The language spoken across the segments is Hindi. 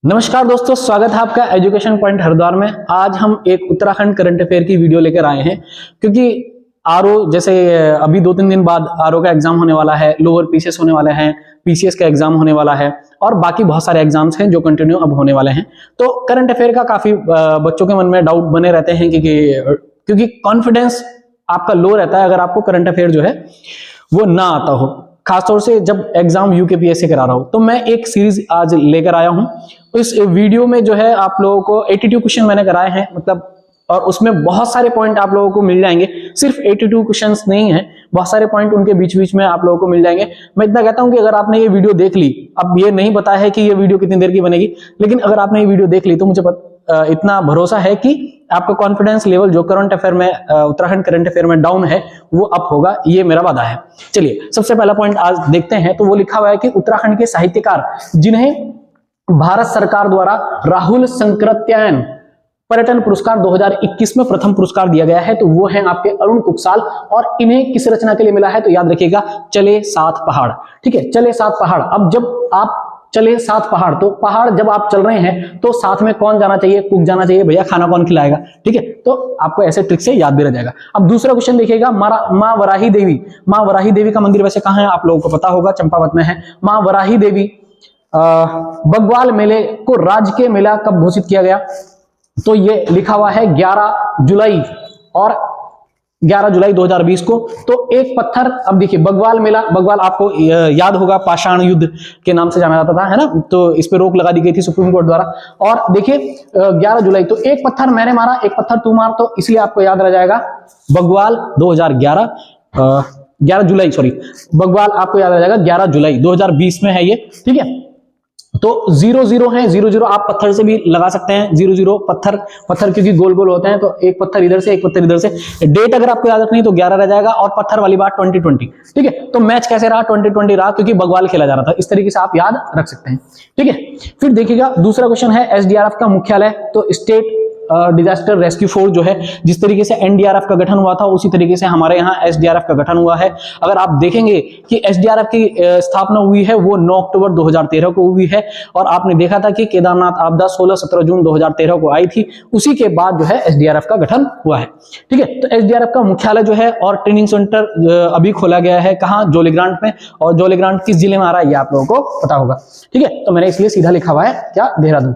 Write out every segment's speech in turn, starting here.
नमस्कार दोस्तों, स्वागत है आपका एजुकेशन पॉइंट हरिद्वार में। आज हम एक उत्तराखंड करंट अफेयर की वीडियो लेकर आए हैं क्योंकि आरओ जैसे अभी 2-3 दिन बाद आरओ का एग्जाम होने वाला है, लोअर पीसीएस होने वाले हैं, पीसीएस का एग्जाम होने वाला है और बाकी बहुत सारे एग्जाम्स हैं जो कंटिन्यू अब होने वाले हैं। तो करंट अफेयर का काफी बच्चों के मन में डाउट बने रहते हैं क्योंकि कॉन्फिडेंस आपका लो रहता है अगर आपको करंट अफेयर जो है वो ना आता हो, खासतौर से जब एग्जाम यूकेपीएससी करा रहा हो। तो मैं एक सीरीज आज लेकर आया हूं। तो इस वीडियो में जो है आप लोगों को 82 क्वेश्चन मैंने कराए हैं, मतलब, और उसमें बहुत सारे पॉइंट आप लोगों को मिल जाएंगे। सिर्फ 82 क्वेश्चंस नहीं है, बहुत सारे पॉइंट उनके बीच बीच में आप लोगों को मिल जाएंगे। मैं इतना कहता हूं कि अगर आपने ये वीडियो देख ली, अब ये नहीं पता है कि ये वीडियो कितनी देर की बनेगी, लेकिन अगर आपने ये वीडियो देख ली तो मुझे इतना भरोसा है कि आपका कॉन्फिडेंस लेवल जो करंट अफेयर में उत्तराखंड करंट अफेयर में डाउन है वो अप होगा, ये मेरा वादा है। चलिए सबसे पहला पॉइंट आज देखते हैं। तो वो लिखा हुआ है कि उत्तराखंड के साहित्यकार जिन्हें भारत सरकार द्वारा राहुल संकृत्यायन पर्यटन पुरस्कार 2021 में प्रथम पुरस्कार दिया गया है, तो वो है आपके अरुण कुकसाल। और इन्हें किस रचना के लिए मिला है तो याद रखिएगा, चले सात पहाड़। ठीक है, चले सात पहाड़। अब जब आप चले सात पहाड़, तो पहाड़ जब आप चल रहे हैं तो साथ में कौन जाना चाहिए? कुक जाना चाहिए। भैया खाना कौन खिलाएगा? ठीक है, तो आपको ऐसे ट्रिक से याद भी रह जाएगा। अब दूसरा क्वेश्चन देखिएगा, माँ वराही देवी। माँ वराही देवी का मंदिर वैसे कहाँ है आप लोगों को पता होगा, चंपावत में है। माँ वराही देवी बग्वाल मेले को राजकीय मेला कब घोषित किया गया? तो ये लिखा हुआ है 11 जुलाई और 11 जुलाई 2020 को। तो एक पत्थर, अब देखिए बग्वाल मेला, बग्वाल आपको याद होगा पाषाण युद्ध के नाम से जाना जाता था, है ना। तो इस पे रोक लगा दी गई थी सुप्रीम कोर्ट द्वारा। और देखिए 11 जुलाई, तो एक पत्थर मैंने मारा, एक पत्थर तू मार, तो इसलिए आपको याद रह जाएगा बग्वाल 2011, 11 जुलाई, सॉरी, बग्वाल आपको याद रह जाएगा 11 जुलाई 2020 में है ये। ठीक है, तो 0-0 है, 0-0 आप पत्थर से भी लगा सकते हैं। 0-0 पत्थर क्योंकि गोल गोल होते हैं, तो एक पत्थर इधर से एक पत्थर इधर से। डेट अगर आपको याद रखनी है तो 11 रह जाएगा, और पत्थर वाली बात 2020। ठीक है, तो मैच कैसे रहा? 2020 रहा क्योंकि बग्वाल खेला जा रहा था। इस तरीके से आप याद रख सकते हैं। ठीक है, फिर देखिएगा दूसरा क्वेश्चन है एसडीआरएफ का मुख्यालय। तो स्टेट डिजास्टर रेस्क्यू फोर्स जो है, जिस तरीके से एनडीआरएफ का गठन हुआ था उसी तरीके से हमारे यहाँ एसडीआरएफ का गठन हुआ है। अगर आप देखेंगे कि एसडीआरएफ की स्थापना हुई है वो 9 अक्टूबर 2013 को हुई है, और आपने देखा था कि केदारनाथ आपदा 16-17 जून 2013 को आई थी। उसी के बाद जो है एसडीआरएफ का गठन हुआ है। ठीक है, तो एसडीआरएफ का मुख्यालय जो है और ट्रेनिंग सेंटर अभी खोला गया है, कहाँ? जोलीग्रांट में। और जोलीग्रांट किस जिले में आ रहा है ये आप लोगों को पता होगा। ठीक है, तो मैंने इसलिए सीधा लिखा हुआ है क्या? देहरादून।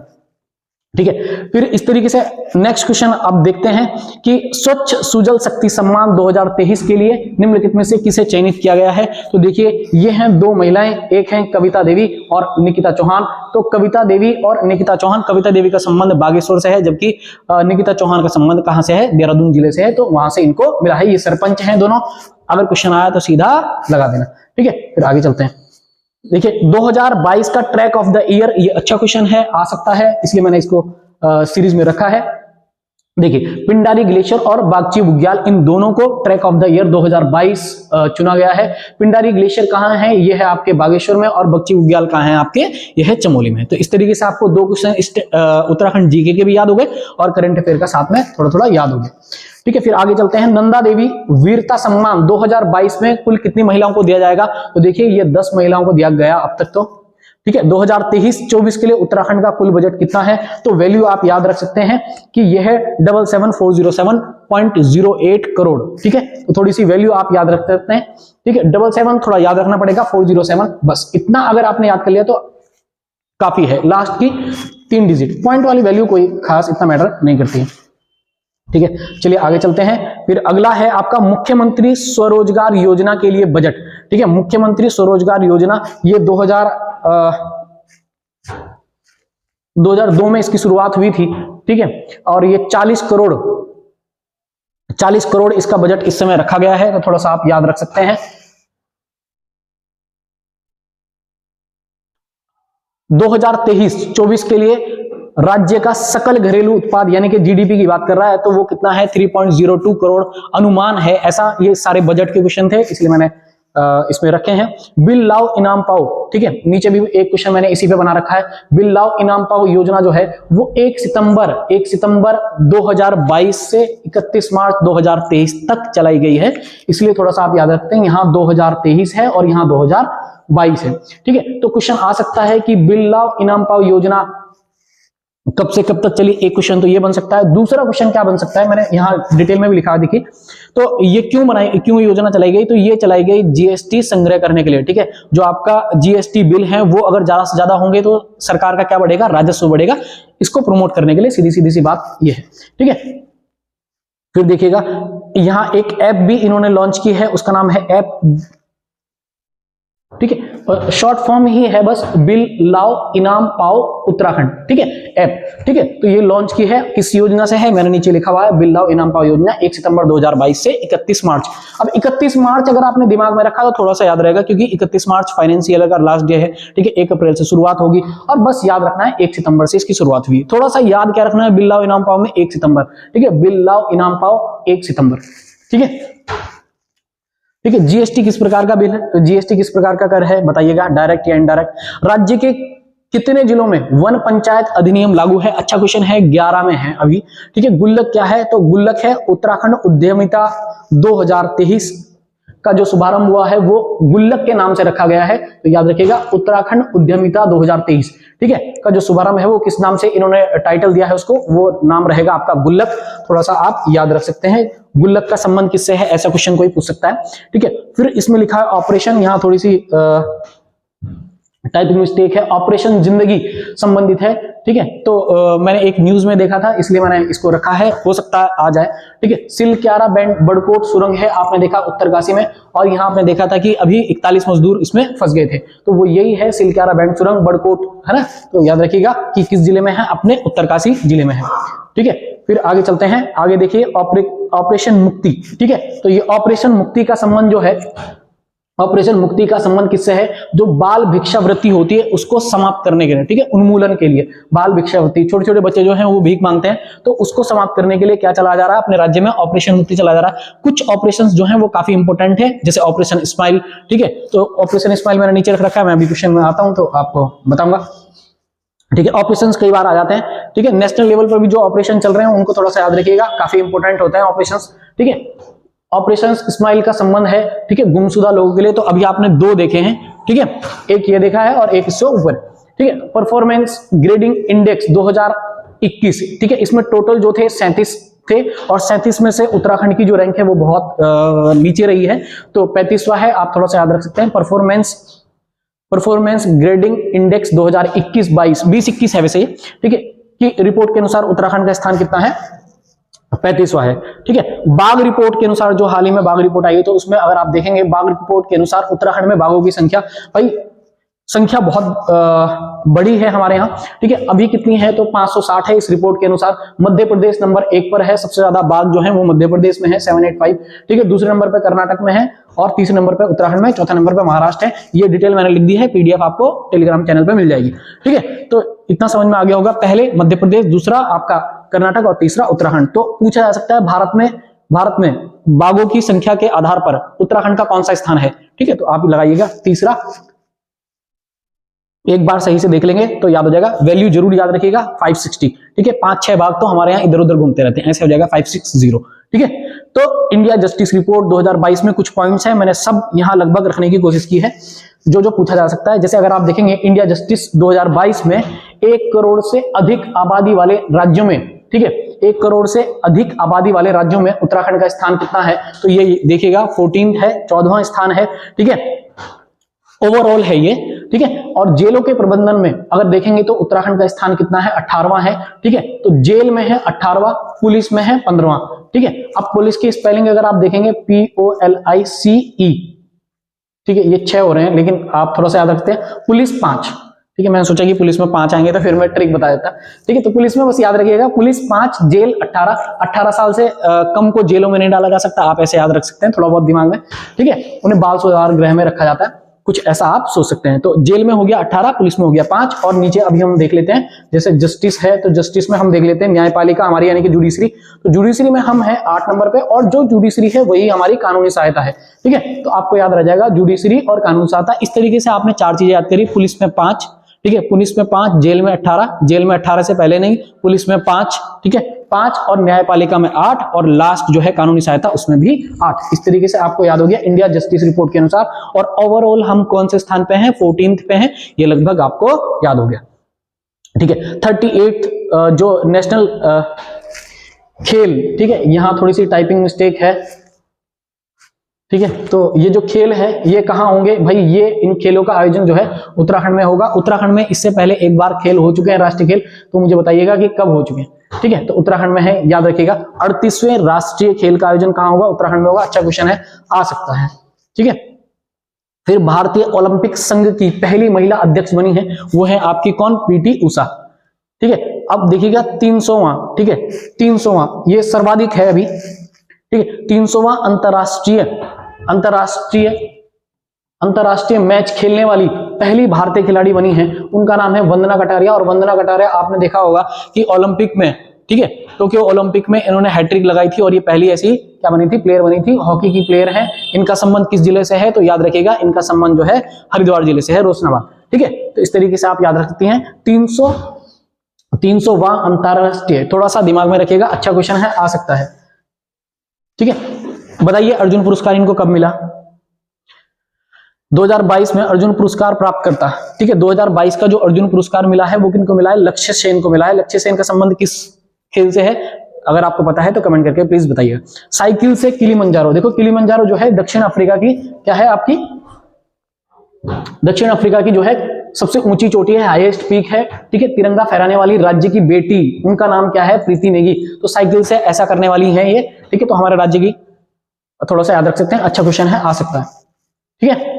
ठीक है, फिर इस तरीके से नेक्स्ट क्वेश्चन अब देखते हैं कि स्वच्छ सुजल शक्ति सम्मान 2023 के लिए निम्नलिखित में से किसे चयनित किया गया है? तो देखिए ये हैं दो महिलाएं, एक हैं कविता देवी और निकिता चौहान। तो कविता देवी और निकिता चौहान, कविता देवी का संबंध बागेश्वर से है, जबकि निकिता चौहान का संबंध कहां से है? देहरादून जिले से है, तो वहां से इनको मिला है। ये सरपंच हैं दोनों। अगर क्वेश्चन आया तो सीधा लगा देना। ठीक है, फिर आगे चलते हैं। देखिए 2022 का ट्रैक ऑफ द ईयर, ये अच्छा क्वेश्चन है, आ सकता है, इसलिए मैंने इसको सीरीज में रखा है। देखिए पिंडारी ग्लेशियर और बागची बुग्याल, इन दोनों को ट्रैक ऑफ द ईयर 2022 चुना गया है। पिंडारी ग्लेशियर कहाँ है? ये है आपके बागेश्वर में, और बगची बुग्याल कहाँ है आपके? ये है चमोली में। तो इस तरीके से आपको दो क्वेश्चन उत्तराखंड जीके के भी याद हो गए और करंट अफेयर का साथ में थोड़ा थोड़ा याद हो गया। ठीक है, फिर आगे चलते हैं। नंदा देवी वीरता सम्मान 2022 में कुल कितनी महिलाओं को दिया जाएगा? तो देखिए ये 10 महिलाओं को दिया गया अब तक। तो ठीक है, 2023-24 के लिए उत्तराखंड का कुल बजट कितना है? तो वैल्यू आप याद रख सकते हैं कि यह है 77,407.08 करोड़। ठीक है, तो थोड़ी सी वैल्यू आप याद रख सकते हैं। ठीक है, 77 थोड़ा याद रखना पड़ेगा, 407 बस इतना अगर आपने याद कर लिया तो काफी है। लास्ट की 3 डिजिट पॉइंट वाली वैल्यू कोई खास इतना मैटर नहीं करती है। ठीक है, चलिए आगे चलते हैं। फिर अगला है आपका मुख्यमंत्री स्वरोजगार योजना के लिए बजट। ठीक है, मुख्यमंत्री स्वरोजगार योजना, ये 2002 में इसकी शुरुआत हुई थी। ठीक है, और ये 40 करोड़ इसका बजट इस समय रखा गया है, तो थोड़ा सा आप याद रख सकते हैं। 2023-24 के लिए राज्य का सकल घरेलू उत्पाद यानी कि जीडीपी की बात कर रहा है, तो वो कितना है? 3.02 करोड़ अनुमान है ऐसा। ये सारे बजट के क्वेश्चन थे, इसलिए मैंने इसमें रखे हैं। बिल लाओ इनाम पाओ। ठीक है, नीचे भी एक क्वेश्चन मैंने इसी पे बना रखा है। बिल लाओ इनाम पाओ योजना जो है वो 1 सितंबर 2022 से 31 मार्च 2023 तक चलाई गई है, इसलिए थोड़ा सा आप याद रखते हैं, यहाँ 2023 है और यहाँ 2022 है। ठीक है, तो क्वेश्चन आ सकता है कि बिल लाओ इनाम पाओ योजना कब से कब तक चली, एक क्वेश्चन तो ये बन सकता है। दूसरा क्वेश्चन क्या बन सकता है, मैंने यहाँ डिटेल में भी लिखा, देखिए तो ये क्यों योजना चलाई गई, तो ये चलाई गई जीएसटी संग्रह करने के लिए, ठीक है। जो आपका जीएसटी बिल है वो अगर ज्यादा से ज्यादा होंगे तो सरकार का क्या बढ़ेगा, राजस्व बढ़ेगा। इसको प्रमोट करने के लिए सीधी सी बात ये है, ठीक है। फिर देखिएगा यहां एक ऐप भी इन्होंने लॉन्च की है, उसका नाम है ऐप, ठीक है, शॉर्ट फॉर्म ही है बस, बिल लाओ इनाम पाओ उत्तराखंड, ठीक है, ऐप, ठीक है। तो ये लॉन्च की है, किस योजना से है, मैंने नीचे लिखा हुआ है, बिल लाओ इनाम पाओ योजना 1 सितंबर 2022 से 31 मार्च। अब 31 मार्च अगर आपने दिमाग में रखा तो थोड़ा सा याद रहेगा, क्योंकि 31 मार्च फाइनेंशियल का लास्ट डे है, ठीक है। 1 अप्रैल से शुरुआत होगी, और बस याद रखना है 1 सितंबर से इसकी शुरुआत हुई। थोड़ा सा याद क्या रखना है, बिल लाओ इनाम पाओ में 1 सितंबर, ठीक है, बिल लाओ इनाम पाओ 1 सितंबर, ठीक है, ठीक है। जीएसटी किस प्रकार का बिल है, जीएसटी किस प्रकार का कर है बताइएगा, डायरेक्ट या इनडायरेक्ट। राज्य के कितने जिलों में वन पंचायत अधिनियम लागू है, अच्छा क्वेश्चन है, 11 में है अभी, ठीक है। गुल्लक क्या है, तो गुल्लक है उत्तराखंड उद्यमिता 2023 का जो शुभारंभ हुआ है वो गुल्लक के नाम से रखा गया है, तो याद रखिएगा उत्तराखंड उद्यमिता 2023, ठीक है, का जो शुभारंभ है वो किस नाम से इन्होंने टाइटल दिया है उसको, वो नाम रहेगा आपका गुल्लक। थोड़ा सा आप याद रख सकते हैं, गुल्लक का संबंध किससे है, ऐसा क्वेश्चन कोई पूछ सकता है, ठीक है। फिर इसमें लिखा है ऑपरेशन, यहां थोड़ी सी टाइपिंग मिस्टेक है, ऑपरेशन जिंदगी संबंधित है, ठीक है। तो मैंने एक न्यूज में देखा था इसलिए मैंने इसको रखा है, हो सकता है आ जाए, ठीक है। सिलक्यारा बैंड बड़कोट सुरंग है, आपने देखा उत्तरकाशी में, और यहां आपने देखा था कि अभी 41 मजदूर इसमें फंस गए थे, तो वो यही है सिलक्यारा बैंड सुरंग बड़कोट, है ना। तो याद रखिएगा कि किस जिले में है, अपने उत्तरकाशी जिले में है, ठीक है। फिर आगे चलते हैं, आगे देखिए ऑपरेशन मुक्ति, ठीक है। तो ये ऑपरेशन मुक्ति का संबंध जो है, ऑपरेशन मुक्ति का संबंध किससे है, जो बाल भिक्षावृत्ति होती है उसको समाप्त करने के लिए, ठीक है, उन्मूलन के लिए। बाल भिक्षावृत्ति, छोटे छोटे बच्चे जो हैं वो भीख मांगते हैं, तो उसको समाप्त करने के लिए क्या चला जा रहा है अपने राज्य में, ऑपरेशन मुक्ति चला जा रहा है। कुछ ऑपरेशंस जो हैं वो काफी इंपॉर्टेंट है, जैसे ऑपरेशन स्माइल, ठीक है। तो ऑपरेशन स्माइल मैंने नीचे रख रखा है, मैं अभी क्वेश्चन में आता हूं तो आपको बताऊंगा, ठीक है। ऑपरेशंस कई बार आ जाते हैं, ठीक है। नेशनल लेवल पर भी जो ऑपरेशन चल रहे हैं उनको थोड़ा सा याद रखिएगा, काफी इंपॉर्टेंट होता है ऑपरेशंस, ठीक है। ऑपरेशन स्माइल का संबंध है, ठीक है, गुमशुदा लोगों के लिए। तो अभी आपने 2 देखे हैं, ठीक है, एक ये देखा है और एक इससे ऊपर, ठीक है। परफॉर्मेंस ग्रेडिंग इंडेक्स 2021, ठीक है, इसमें टोटल जो थे 37 थे, और 37 में से उत्तराखंड की जो रैंक है वो बहुत नीचे रही है, तो 35वां है, आप थोड़ा सा याद रख सकते हैं। परफॉर्मेंस ग्रेडिंग इंडेक्स 2021-22, 20-21 है वैसे, ठीक है, कि रिपोर्ट के अनुसार उत्तराखंड का स्थान कितना है, 35वां है, ठीक है। बाघ रिपोर्ट के अनुसार जो हाल ही में बाघ रिपोर्ट आई है, तो उसमें अगर आप देखेंगे बाघ रिपोर्ट के अनुसार उत्तराखंड में बाघों की संख्या, भाई संख्या बहुत बड़ी है हमारे यहाँ, ठीक है। अभी कितनी है, तो 560 है इस रिपोर्ट के अनुसार। मध्य प्रदेश नंबर 1 पर है, सबसे ज्यादा बाघ जो है वो मध्य प्रदेश में है 785, ठीक है। दूसरे नंबर पर कर्नाटक में है, और तीसरे नंबर पर उत्तराखंड में, चौथे नंबर पर महाराष्ट्र है। ये डिटेल मैंने लिख दी है, पीडीएफ आपको टेलीग्राम चैनल पर मिल जाएगी, ठीक है। तो इतना समझ में आ गया होगा, पहले मध्य प्रदेश, दूसरा आपका कर्नाटक, और तीसरा उत्तराखंड। तो पूछा जा सकता है भारत में बाघों की संख्या के आधार पर उत्तराखंड का कौन सा स्थान है, ठीक है। तो आप लगाइएगा तीसरा, एक बार सही से देख लेंगे तो याद हो जाएगा। वैल्यू जरूर याद रखिएगा 560, ठीक है। 5-6 बाघ तो हमारे यहाँ इधर उधर घूमते रहते हैं, ऐसे हो जाएगा 560, ठीक है। तो इंडिया जस्टिस रिपोर्ट 2022 में कुछ पॉइंट्स हैं, मैंने सब यहाँ लगभग रखने की कोशिश की है, जो पूछा जा सकता है। जैसे अगर आप देखेंगे इंडिया जस्टिस 2022 में 1 करोड़ से अधिक आबादी वाले राज्यों में, ठीक है, 1 करोड़ से अधिक आबादी वाले राज्यों में उत्तराखंड का स्थान कितना है, तो ये देखिएगा 14 है, 14वां स्थान है, ठीक है, ओवरऑल है ये, ठीक है। और जेलों के प्रबंधन में अगर देखेंगे तो उत्तराखंड का स्थान कितना है, 18वां है, ठीक है। तो जेल में है 18वां, पुलिस में है 15वां, ठीक है। अब पुलिस की स्पेलिंग अगर आप देखेंगे POLICE, ठीक है, ये 6 हो रहे हैं, लेकिन आप थोड़ा सा याद रखते हैं, पुलिस 5, ठीक है। मैंने सोचा कि पुलिस में 5 आएंगे तो फिर मैं ट्रिक बता देता, ठीक है। तो पुलिस में बस याद रखिएगा, पुलिस 5, जेल 18 साल से कम को जेलों में नहीं डाला जा सकता, आप ऐसे याद रख सकते हैं थोड़ा बहुत दिमाग में, ठीक है। उन्हें बाल सुधार गृह में रखा जाता है, कुछ ऐसा आप सोच सकते हैं। तो जेल में हो गया 18, पुलिस में हो गया 5, और नीचे अभी हम देख लेते हैं, जैसे जस्टिस है तो जस्टिस में हम देख लेते हैं न्यायपालिका हमारी, यानी कि जुडिशरी। तो जुडिशरी में हम हैं 8 नंबर पे, और जो जुडिशरी है वही हमारी कानूनी सहायता है, ठीक है। तो आपको याद रह जाएगा जुडिशरी और कानूनी सहायता। इस तरीके से आपने 4 चीजें याद करी, पुलिस में 5, ठीक है, पुलिस में 5, जेल में 18, जेल में 18 से पहले नहीं, पुलिस में 5, ठीक है, 5, और न्यायपालिका में 8, और लास्ट जो है कानूनी सहायता उसमें भी 8। इस तरीके से आपको याद हो गया इंडिया जस्टिस रिपोर्ट के अनुसार। और ओवरऑल हम कौन से स्थान पे हैं, 14th पे हैं, ये लगभग आपको याद हो गया, ठीक है। 38 जो नेशनल खेल, ठीक है, यहां थोड़ी सी टाइपिंग मिस्टेक है, ठीक है। तो ये जो खेल है ये कहाँ होंगे भाई, ये इन खेलों का आयोजन जो है उत्तराखंड में होगा। उत्तराखंड में इससे पहले एक बार खेल हो चुके हैं राष्ट्रीय खेल, तो मुझे बताइएगा कि कब हो चुके हैं, ठीक है। तो उत्तराखंड में है, याद रखिएगा। 38वें राष्ट्रीय खेल का आयोजन कहाँ होगा, उत्तराखंड में होगा। अच्छा क्वेश्चन है, आ सकता है, ठीक है। फिर भारतीय ओलंपिक संघ की पहली महिला अध्यक्ष बनी है, वो है आपकी कौन, पीटी उषा, ठीक है। अब देखिएगा 300वां, ठीक है, 300वां ये सर्वाधिक है अभी, ठीक है। 300वां अंतरराष्ट्रीय मैच खेलने वाली पहली भारतीय खिलाड़ी बनी है, उनका नाम है वंदना कटारिया। और वंदना कटारिया आपने देखा होगा कि ओलंपिक में, ठीक है, टोक्यो ओलंपिक में इन्होंने हैट्रिक लगाई थी, और ये पहली ऐसी क्या बनी थी, प्लेयर बनी थी, हॉकी की प्लेयर है। इनका संबंध किस जिले से है, तो याद रखिएगा इनका संबंध जो है हरिद्वार जिले से है, रोशनाबाद, ठीक है। तो इस तरीके से आप याद रख सकते हैं। 300वां अंतरराष्ट्रीय, थोड़ा सा दिमाग में रखिएगा, अच्छा क्वेश्चन है, आ सकता है, ठीक है। बताइए अर्जुन पुरस्कार इनको कब मिला, 2022 में अर्जुन पुरस्कार प्राप्त करता, ठीक है। 2022 का जो अर्जुन पुरस्कार मिला है वो किनको मिला है, लक्ष्य सेन को मिला है। लक्ष्य सेन का संबंध किस खेल से है, अगर आपको पता है तो कमेंट करके प्लीज बताइए। साइकिल से किलिमंजारो, देखो किलिमंजारो जो है दक्षिण अफ्रीका की क्या है, आपकी दक्षिण अफ्रीका की जो है सबसे ऊंची चोटी है, हाईएस्ट पीक है, ठीक है। तिरंगा फहराने वाली राज्य की बेटी, उनका नाम क्या है, प्रीति नेगी। तो साइकिल से ऐसा करने वाली है ये, ठीक है। तो हमारे राज्य की थोड़ा सा याद रख सकते हैं, अच्छा क्वेश्चन है, आ सकता है, ठीक है।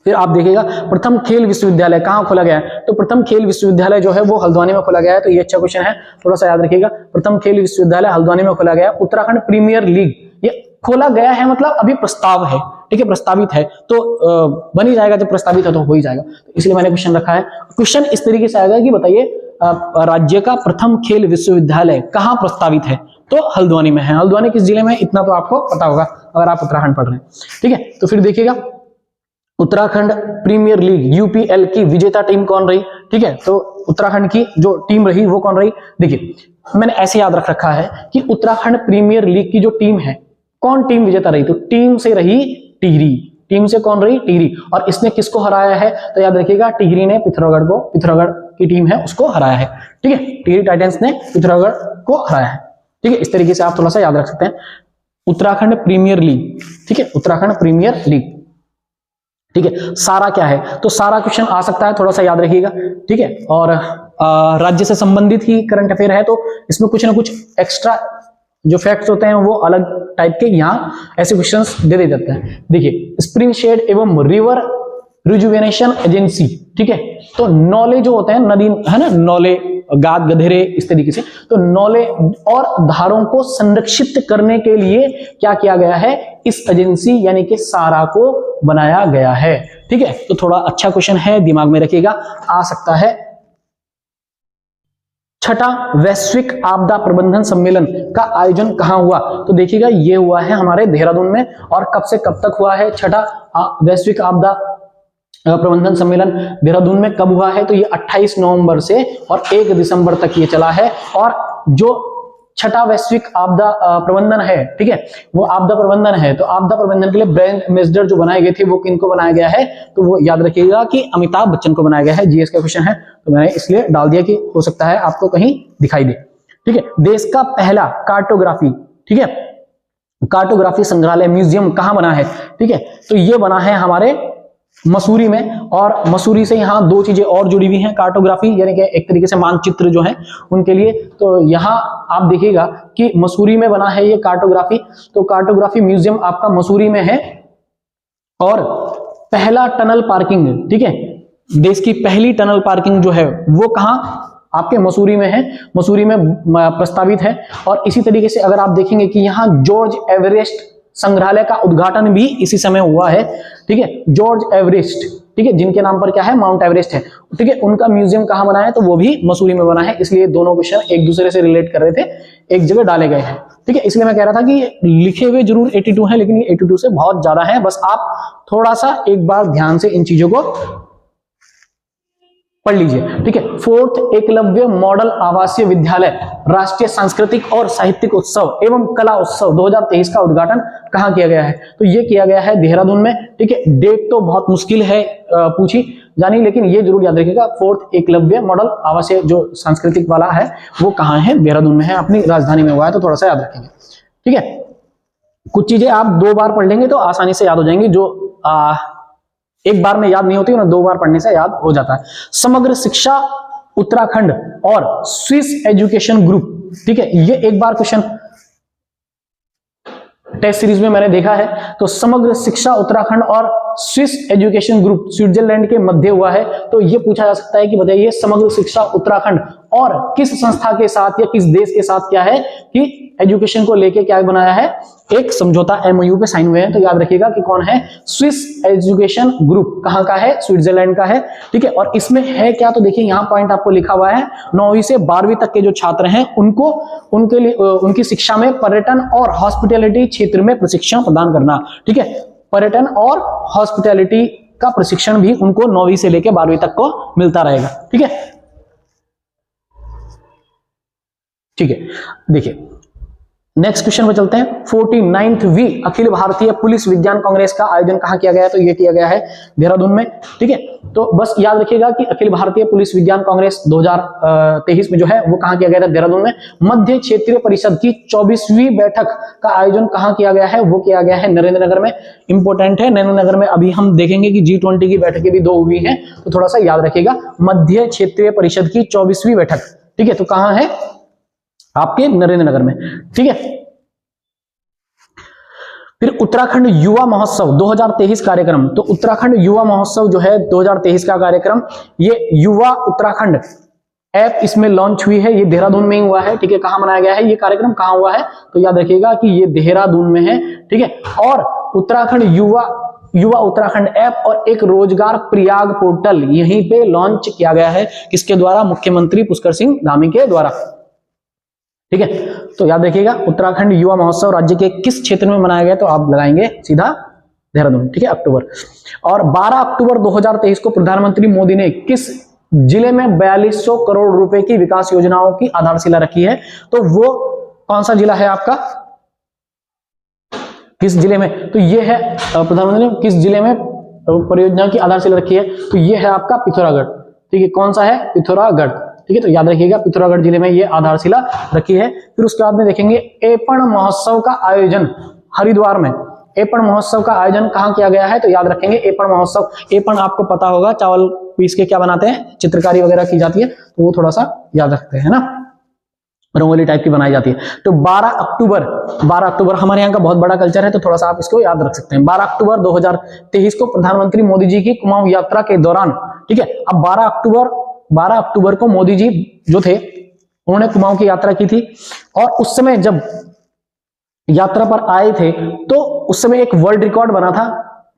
फिर आप देखिएगा प्रथम खेल विश्वविद्यालय कहां खोला गया है, तो प्रथम खेल विश्वविद्यालय जो है वो हल्द्वानी में खोला गया है। तो ये अच्छा क्वेश्चन है, थोड़ा सा याद रखिएगा। प्रथम खेल विश्वविद्यालय हल्द्वानी में खोला गया है। उत्तराखंड प्रीमियर लीग, ये खोला गया है मतलब अभी प्रस्ताव है, ठीक है, प्रस्तावित है, तो बन ही जाएगा, जब प्रस्तावित है तो हो ही जाएगा, तो इसलिए मैंने क्वेश्चन रखा है। क्वेश्चन इस तरीके से आएगा कि बताइए राज्य का प्रथम खेल विश्वविद्यालय कहां प्रस्तावित है, तो हल्द्वानी में है। हल्द्वानी किस जिले में, इतना तो आपको पता होगा अगर आप उत्तराखंड पढ़ रहे हैं, ठीक है। तो फिर देखिएगा उत्तराखंड प्रीमियर लीग यूपीएल की विजेता टीम कौन रही, ठीक है। तो उत्तराखंड की जो टीम रही वो कौन रही, देखिए मैंने ऐसे याद रख रखा है कि उत्तराखंड प्रीमियर लीग की जो टीम है, कौन टीम विजेता रही, तो टीम से रही टिहरी। टीम से कौन रही, टिहरी। और इसने किसको हराया है, तो याद रखिएगा टिहरी ने पिथौरागढ़ की टीम है उसको हराया है, ठीक है। टिहरी टाइटंस ने पिथौरागढ़ को हराया है, ठीक है। इस तरीके से आप थोड़ा सा याद रख सकते हैं उत्तराखंड प्रीमियर लीग, ठीक है, उत्तराखंड प्रीमियर लीग, ठीक है। सारा क्या है, तो सारा क्वेश्चन आ सकता है, थोड़ा सा याद रखिएगा, ठीक है। और राज्य से संबंधित ही करंट अफेयर है, तो इसमें कुछ ना कुछ एक्स्ट्रा जो फैक्ट्स होते हैं वो अलग टाइप के यहाँ ऐसे क्वेश्चंस दे दिए जाते हैं। देखिए स्प्रिंग शेड एवं रिवर रिजुवेनेशन एजेंसी, ठीक है। तो नौले जो होते हैं, नदी है ना, नौले, गाद, गधेरे, इस तरीके से, तो नौले और धारों को संरक्षित करने के लिए क्या किया गया है, इस एजेंसी यानी कि सारा को बनाया गया है, ठीक है। तो थोड़ा अच्छा क्वेश्चन है, दिमाग में रखिएगा, आ सकता है। छठा वैश्विक आपदा प्रबंधन सम्मेलन का आयोजन कहां हुआ, तो देखिएगा ये हुआ है हमारे देहरादून में। और कब से कब तक हुआ है छठा वैश्विक आपदा प्रबंधन सम्मेलन देहरादून में कब हुआ है, तो ये 28 नवंबर से और 1 दिसंबर तक ये चला है। और जो छठा वैश्विक आपदा प्रबंधन है, ठीक है, वो आपदा प्रबंधन है। तो आपदा प्रबंधन के लिए ब्रांड एम्बेसडर जो बनाए गए थे वो किनको बनाया गया है, तो वो याद रखिएगा कि अमिताभ बच्चन को बनाया गया है। जीएस का क्वेश्चन है, तो मैंने इसलिए डाल दिया कि हो सकता है आपको कहीं दिखाई दे, ठीक है। देश का पहला कार्टोग्राफी, ठीक है, कार्टोग्राफी संग्रहालय म्यूजियम कहां बना है, ठीक है, तो ये बना है हमारे मसूरी में। और मसूरी से यहाँ दो चीजें और जुड़ी हुई हैं, कार्टोग्राफी यानी कि एक तरीके से मानचित्र जो है उनके लिए। तो यहाँ आप देखिएगा कि मसूरी में बना है ये कार्टोग्राफी, तो कार्टोग्राफी म्यूजियम आपका मसूरी में है। और पहला टनल पार्किंग, ठीक है, देश की पहली टनल पार्किंग जो है वो कहां, आपके मसूरी में है, मसूरी में प्रस्तावित है। और इसी तरीके से अगर आप देखेंगे कि यहाँ जॉर्ज एवरेस्ट संग्रहालय का उद्घाटन भी इसी समय हुआ है, ठीक है, जॉर्ज एवरेस्ट, ठीक है, जिनके नाम पर क्या है, माउंट एवरेस्ट है, ठीक है, उनका म्यूजियम कहां बना है, तो वो भी मसूरी में बना है। इसलिए दोनों क्वेश्चन एक दूसरे से रिलेट कर रहे थे, एक जगह डाले गए हैं, ठीक है। इसलिए मैं कह रहा था कि लिखे हुए जरूर 82 है, लेकिन ये 82 से बहुत ज्यादा है, बस आप थोड़ा सा एक बार ध्यान से इन चीजों को पढ़ लीजिए, ठीक है। फोर्थ एकलव्य मॉडल आवासीय विद्यालय राष्ट्रीय सांस्कृतिक और साहित्यिक उत्सव एवं कला उत्सव 2023 का उद्घाटन कहां किया गया है, तो ये किया गया है देहरादून में, ठीक है। डेट तो बहुत मुश्किल है पूछी, जानी, लेकिन ये जरूर याद रखिएगा, 4th एकलव्य मॉडल आवासीय जो सांस्कृतिक वाला है वो कहाँ है, देहरादून में है, अपनी राजधानी में हुआ है, तो थोड़ा सा याद रखेंगे। ठीक है, कुछ चीजें आप 2 बार पढ़ लेंगे तो आसानी से याद हो जाएंगी, जो एक बार में याद नहीं होती ना, 2 बार पढ़ने से याद हो जाता है। समग्र शिक्षा उत्तराखंड और स्विस एजुकेशन ग्रुप, ठीक है, ये एक बार क्वेश्चन टेस्ट सीरीज में मैंने देखा है। तो समग्र शिक्षा उत्तराखंड और स्विस एजुकेशन ग्रुप स्विट्जरलैंड के मध्य हुआ है। तो ये पूछा जा सकता है कि बताइए समग्र शिक्षा उत्तराखंड और किस संस्था के साथ या किस देश के साथ क्या है कि एजुकेशन को लेके क्या बनाया है, एक समझौता MOU पे साइन हुए हैं। तो याद रखिएगा कि कौन है, स्विस एजुकेशन ग्रुप कहां का है, स्विट्जरलैंड का है। ठीक है, और इसमें है क्या, तो देखिए यहां पॉइंट आपको लिखा हुआ है, 9वीं से 12वीं तक के जो छात्र हैं उनको उनके लिए उनकी शिक्षा में पर्यटन और हॉस्पिटैलिटी क्षेत्र में प्रशिक्षण प्रदान करना। ठीक है, पर्यटन और हॉस्पिटैलिटी का प्रशिक्षण भी उनको 9वीं से लेकर 12वीं तक को मिलता रहेगा। ठीक है, ठीक है, देखिए नेक्स्ट क्वेश्चन पे चलते हैं। 49वीं अखिल भारतीय पुलिस विज्ञान कांग्रेस का आयोजन कहां किया गया है, तो ये किया गया है देहरादून में। ठीक है, तो बस याद रखिएगा कि अखिल भारतीय पुलिस विज्ञान कांग्रेस 2023 में जो है वो कहां किया गया था, देहरादून में। मध्य क्षेत्रीय परिषद की 24वीं बैठक का आयोजन कहां किया गया है, वो किया गया है नरेंद्रनगर में। इंपॉर्टेंट है, नरेंद्रनगर में अभी हम देखेंगे कि G20 की बैठकें भी 2 हुई हैं, तो थोड़ा सा याद रखिएगा, मध्य क्षेत्रीय परिषद की 24वीं बैठक। ठीक है, तो कहां है, आपके नरेंद्रनगर में। ठीक है, फिर उत्तराखंड युवा महोत्सव 2023 कार्यक्रम। तो उत्तराखंड युवा महोत्सव जो है 2023 का कार्यक्रम, ये युवा उत्तराखंड ऐप इसमें लॉन्च हुई है, ये देहरादून में ही हुआ है। ठीक है, कहां मनाया गया है, ये कार्यक्रम कहां हुआ है, तो याद रखिएगा कि ये देहरादून में है। ठीक है, और उत्तराखंड युवा उत्तराखंड ऐप और एक रोजगार प्रयाग पोर्टल यहीं पे लॉन्च किया गया है, किसके द्वारा, मुख्यमंत्री पुष्कर सिंह धामी के द्वारा। ठीक है, तो याद रखिएगा उत्तराखंड युवा महोत्सव राज्य के किस क्षेत्र में मनाया गया, तो आप लगाएंगे सीधा देहरादून। ठीक है, अक्टूबर। और 12 अक्टूबर 2023 को प्रधानमंत्री मोदी ने किस जिले में 4200 करोड़ रुपए की विकास योजनाओं की आधारशिला रखी है, तो वो कौन सा जिला है आपका, किस जिले में, तो ये है प्रधानमंत्री ने किस जिले में परियोजना की आधारशिला रखी है, तो ये है आपका पिथौरागढ़। ठीक है, कौन सा है, पिथौरागढ़। ठीक है, तो याद रखिएगा पिथौरागढ़ जिले में ये आधारशिला रखी है। फिर उसके बाद में देखेंगे एपण महोत्सव का आयोजन हरिद्वार में। एपण महोत्सव का आयोजन कहां किया गया है, तो याद रखेंगे एपण महोत्सव। एपण आपको पता होगा, चावल पीस के क्या बनाते हैं, चित्रकारी वगैरह की जाती है, तो वो थोड़ा सा याद रखते हैं ना, रंगोली टाइप की बनाई जाती है। तो 12 अक्टूबर हमारे यहाँ का बहुत बड़ा कल्चर है, तो थोड़ा सा आप इसको याद रख सकते हैं। 12 अक्टूबर 2023 को प्रधानमंत्री मोदी जी की कुमाऊं यात्रा के दौरान, ठीक है, अब 12 अक्टूबर को मोदी जी जो थे उन्होंने कुमाऊं की यात्रा की थी, और उस समय जब यात्रा पर आए थे तो उस समय एक वर्ल्ड रिकॉर्ड बना था,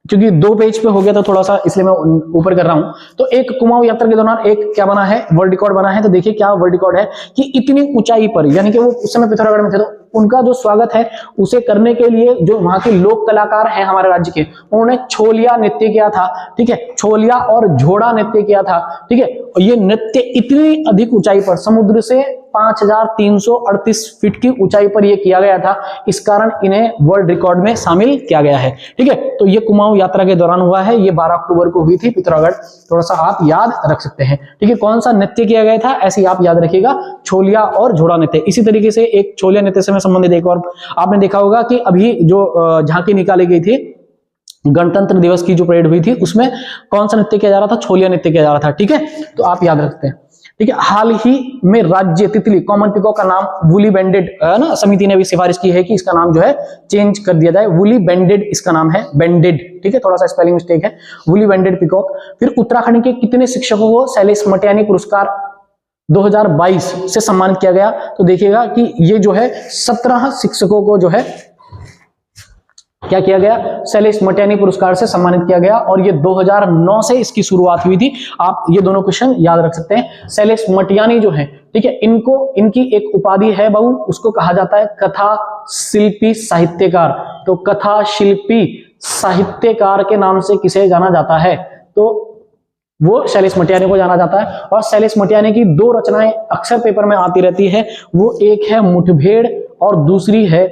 क्योंकि 2 पेज पे हो गया था थोड़ा सा, इसलिए मैं ऊपर कर रहा हूं। तो एक कुमाऊं यात्रा के दौरान एक क्या बना है, वर्ल्ड रिकॉर्ड बना है। तो देखिए क्या वर्ल्ड रिकॉर्ड है कि इतनी ऊंचाई पर, यानी कि वो उस समय पिथौरागढ़ में थे, तो उनका जो स्वागत है उसे करने के लिए जो वहां के लोक कलाकार हैं हमारे राज्य के, उन्होंने छोलिया नृत्य किया था। ठीक है, छोलिया और झोड़ा नृत्य किया था। ठीक है, और ये नृत्य इतनी अधिक ऊंचाई पर, समुद्र से 5338 फीट की ऊंचाई पर यह किया गया था, इस कारण इन्हें वर्ल्ड रिकॉर्ड में शामिल किया गया है। ठीक है, तो ये कुमाऊं यात्रा के दौरान हुआ है, ये 12 अक्टूबर को हुई थी पिथौरागढ़, थोड़ा सा आप याद रख सकते हैं। ठीक है, कौन सा नृत्य किया गया था, ऐसे आप याद रखिएगा, छोलिया और झोड़ा नृत्य। इसी तरीके से एक छोलिया नृत्य से संबंधित एक और आपने देखा होगा कि अभी जो झांकी निकाली गई थी गणतंत्र दिवस की, जो परेड हुई थी, उसमें कौन सा नृत्य किया जा रहा था, छोलिया नृत्य किया जा रहा था। ठीक है, तो आप याद रखते हैं। ठीक है, हाल ही में राज्य तितली कॉमन पिकॉक का नाम वुली बैंडेड ना, समिति ने भी सिफारिश की है कि इसका नाम जो है चेंज कर दिया जाए, वुली बैंडेड इसका नाम है, बैंडेड। ठीक है, थोड़ा सा स्पेलिंग मिस्टेक है, वुली बैंडेड पिकॉक। फिर उत्तराखंड के कितने शिक्षकों को शैलेश मटियानी पुरस्कार 2022 से सम्मानित किया गया, तो देखिएगा कि ये जो है 17 शिक्षकों को जो है क्या किया गया, शैलेश मटियानी पुरस्कार से सम्मानित किया गया, और ये 2009 से इसकी शुरुआत हुई थी। आप ये दोनों क्वेश्चन याद रख सकते हैं। शैलेश मटियानी जो है, ठीक है, इनकी एक उपाधि है बाबू, उसको कहा जाता है कथा शिल्पी साहित्यकार। तो कथा शिल्पी साहित्यकार के नाम से किसे जाना जाता है, तो वो शैलेश मटियानी को जाना जाता है। और शैलेश मटियानी की 2 रचनाएं अक्सर पेपर में आती रहती है, वो एक है मुठभेड़ और दूसरी है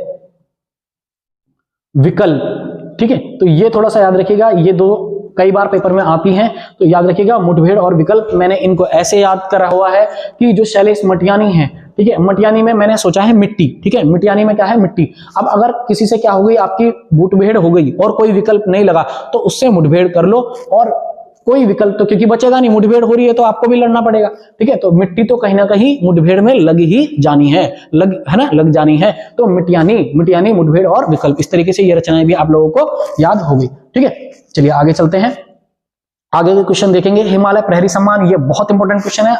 विकल्प। ठीक है, तो ये थोड़ा सा याद रखिएगा, ये 2 कई बार पेपर में आती हैं, तो याद रखिएगा मुठभेड़ और विकल्प। मैंने इनको ऐसे याद करा हुआ है कि जो शैलेश मटियानी है, ठीक है, मटियानी में मैंने सोचा है मिट्टी, ठीक है, मटियानी में क्या है, मिट्टी। अब अगर किसी से क्या हो गई, आपकी मुठभेड़ हो गई और कोई विकल्प नहीं लगा, तो उससे मुठभेड़ कर लो, और कोई विकल्प तो क्योंकि बचेगा नहीं, मुठभेड़ हो रही है तो आपको भी लड़ना पड़ेगा, ठीक है। तो मिट्टी तो कहीं ना कहीं मुठभेड़ में लग ही जानी है, लग जानी है। तो मिटियानी मुठभेड़ और विकल्प, इस तरीके से ये रचनाएं भी आप लोगों को याद होगी, ठीक है। चलिए आगे चलते हैं, आगे के क्वेश्चन देखेंगे। हिमालय प्रहरी सम्मान, ये बहुत इंपॉर्टेंट क्वेश्चन है,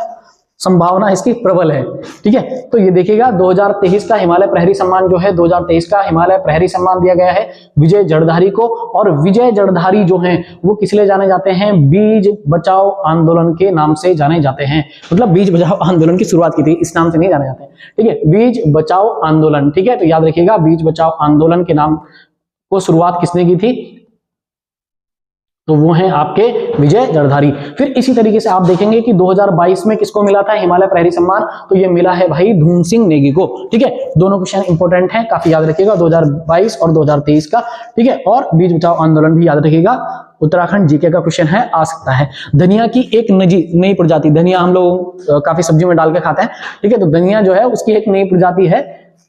संभावना इसकी प्रबल है, ठीक है। तो ये देखिएगा 2023 का हिमालय प्रहरी सम्मान जो है, 2023 का हिमालय प्रहरी सम्मान दिया गया है विजय जड़धारी को। और विजय जड़धारी जो हैं वो किस लिए जाने जाते हैं, बीज बचाओ आंदोलन के नाम से जाने जाते हैं। मतलब बीज बचाओ आंदोलन की शुरुआत की थी, इस नाम से नहीं जाने जाते हैं, ठीक है, बीज बचाओ आंदोलन, ठीक है। तो याद रखिएगा बीज बचाओ आंदोलन के नाम को शुरुआत किसने की थी, तो वो हैं आपके विजय जड़धारी। फिर इसी तरीके से आप देखेंगे कि 2022 में किसको मिला था हिमालय प्रहरी सम्मान, तो ये मिला है भाई धूम सिंह नेगी को, ठीक है। दोनों क्वेश्चन इंपॉर्टेंट हैं, काफी याद रखिएगा, 2022 और 2023 का, ठीक है। और बीज बचाओ आंदोलन भी याद रखिएगा, उत्तराखंड जीके का क्वेश्चन है, आ सकता है। धनिया की एक नई प्रजाति, धनिया हम लोग काफी सब्जी में डाल के खाते हैं, ठीक है। तो धनिया जो है उसकी एक नई प्रजाति है,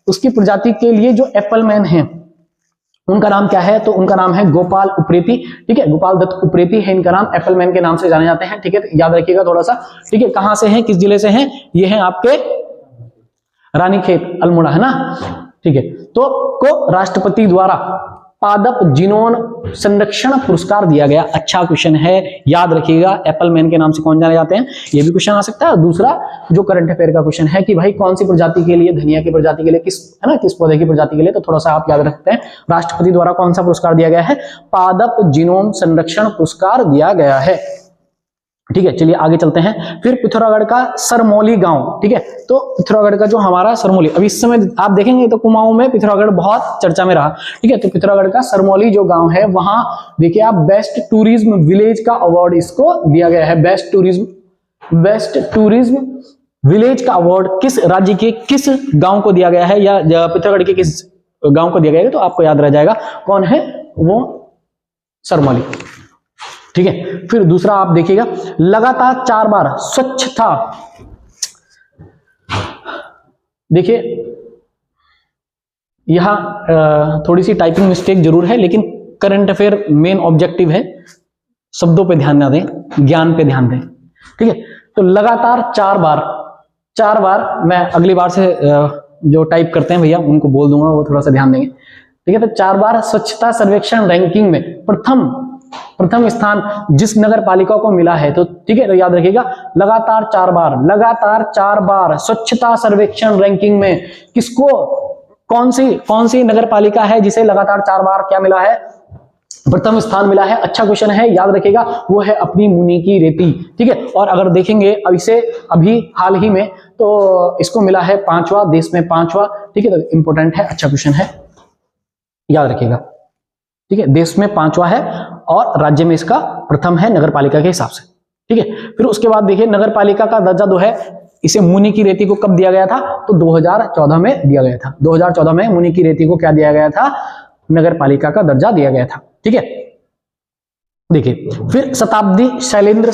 उसकी प्रजाति के लिए जो एप्पल मैन है उनका नाम क्या है, तो उनका नाम है गोपाल उप्रेती, ठीक है। गोपाल दत्त उप्रेती है इनका नाम, एप्पल मैन के नाम से जाने जाते हैं, ठीक है। तो याद रखिएगा थोड़ा सा, ठीक है। कहां से हैं, किस जिले से हैं, ये हैं आपके रानीखेत अल्मोड़ा, है ना, ठीक है। तो को राष्ट्रपति द्वारा पादप जीनोम संरक्षण पुरस्कार दिया गया, अच्छा क्वेश्चन है, याद रखिएगा। एप्पल मैन के नाम से कौन जाने जाते हैं, ये भी क्वेश्चन आ सकता है। दूसरा जो करंट अफेयर का क्वेश्चन है कि भाई कौन सी प्रजाति के लिए, धनिया की प्रजाति के लिए, किस, है ना, किस पौधे की प्रजाति के लिए, तो थोड़ा सा आप याद रखते हैं। राष्ट्रपति द्वारा कौन सा पुरस्कार दिया गया है, पादप जीनोम संरक्षण पुरस्कार दिया गया है, ठीक है। चलिए आगे चलते हैं। फिर पिथौरागढ़ का सरमौली गांव, ठीक है। तो पिथौरागढ़ का जो हमारा सरमौली, अभी इस समय आप देखेंगे तो कुमाऊं में पिथौरागढ़ बहुत चर्चा में रहा, ठीक है। तो पिथौरागढ़ का सरमौली जो गांव है, वहां देखिए आप बेस्ट टूरिज्म विलेज का अवार्ड इसको दिया गया है। बेस्ट टूरिज्म विलेज का अवार्ड किस राज्य के किस गांव को दिया गया है, या पिथौरागढ़ के किस गांव को दिया गया है, तो आपको याद रह जाएगा कौन है वो, सरमौली, ठीक है। फिर दूसरा आप देखिएगा, लगातार 4 बार स्वच्छता, देखिए यहां थोड़ी सी टाइपिंग मिस्टेक जरूर है, लेकिन करंट अफेयर मेन ऑब्जेक्टिव है, शब्दों पे ध्यान ना दें, ज्ञान पे ध्यान दें, ठीक है। तो लगातार 4 बार मैं अगली बार से जो टाइप करते हैं भैया उनको बोल दूंगा, वो थोड़ा सा ध्यान देंगे, ठीक है। तो 4 बार स्वच्छता सर्वेक्षण रैंकिंग में प्रथम स्थान जिस नगर पालिका को मिला है, तो ठीक है, तो याद रखिएगा लगातार 4 बार स्वच्छता सर्वेक्षण रैंकिंग में किसको, कौन सी नगर पालिका है जिसे लगातार 4 बार क्या मिला है, प्रथम स्थान मिला है। अच्छा क्वेश्चन है, याद रखिएगा, वो है अपनी मुनि की रेती, ठीक है। और अगर देखेंगे अभी हाल ही में, तो इसको मिला है 5वां, देश में 5वां, ठीक है। तो इंपॉर्टेंट है, अच्छा क्वेश्चन है, याद रखिएगा, ठीक है। देश में 5वां है और राज्य में इसका प्रथम है नगर पालिका के हिसाब से, ठीक है। फिर उसके बाद देखिए नगर पालिका का दर्जा जो है, इसे मुनि की रेती को कब दिया गया था, तो 2014 में दिया गया था। 2014 में मुनि की रेती को क्या दिया गया था, नगर पालिका का दर्जा दिया गया था, ठीक है। देखिए फिर शताब्दी शैलेंद्र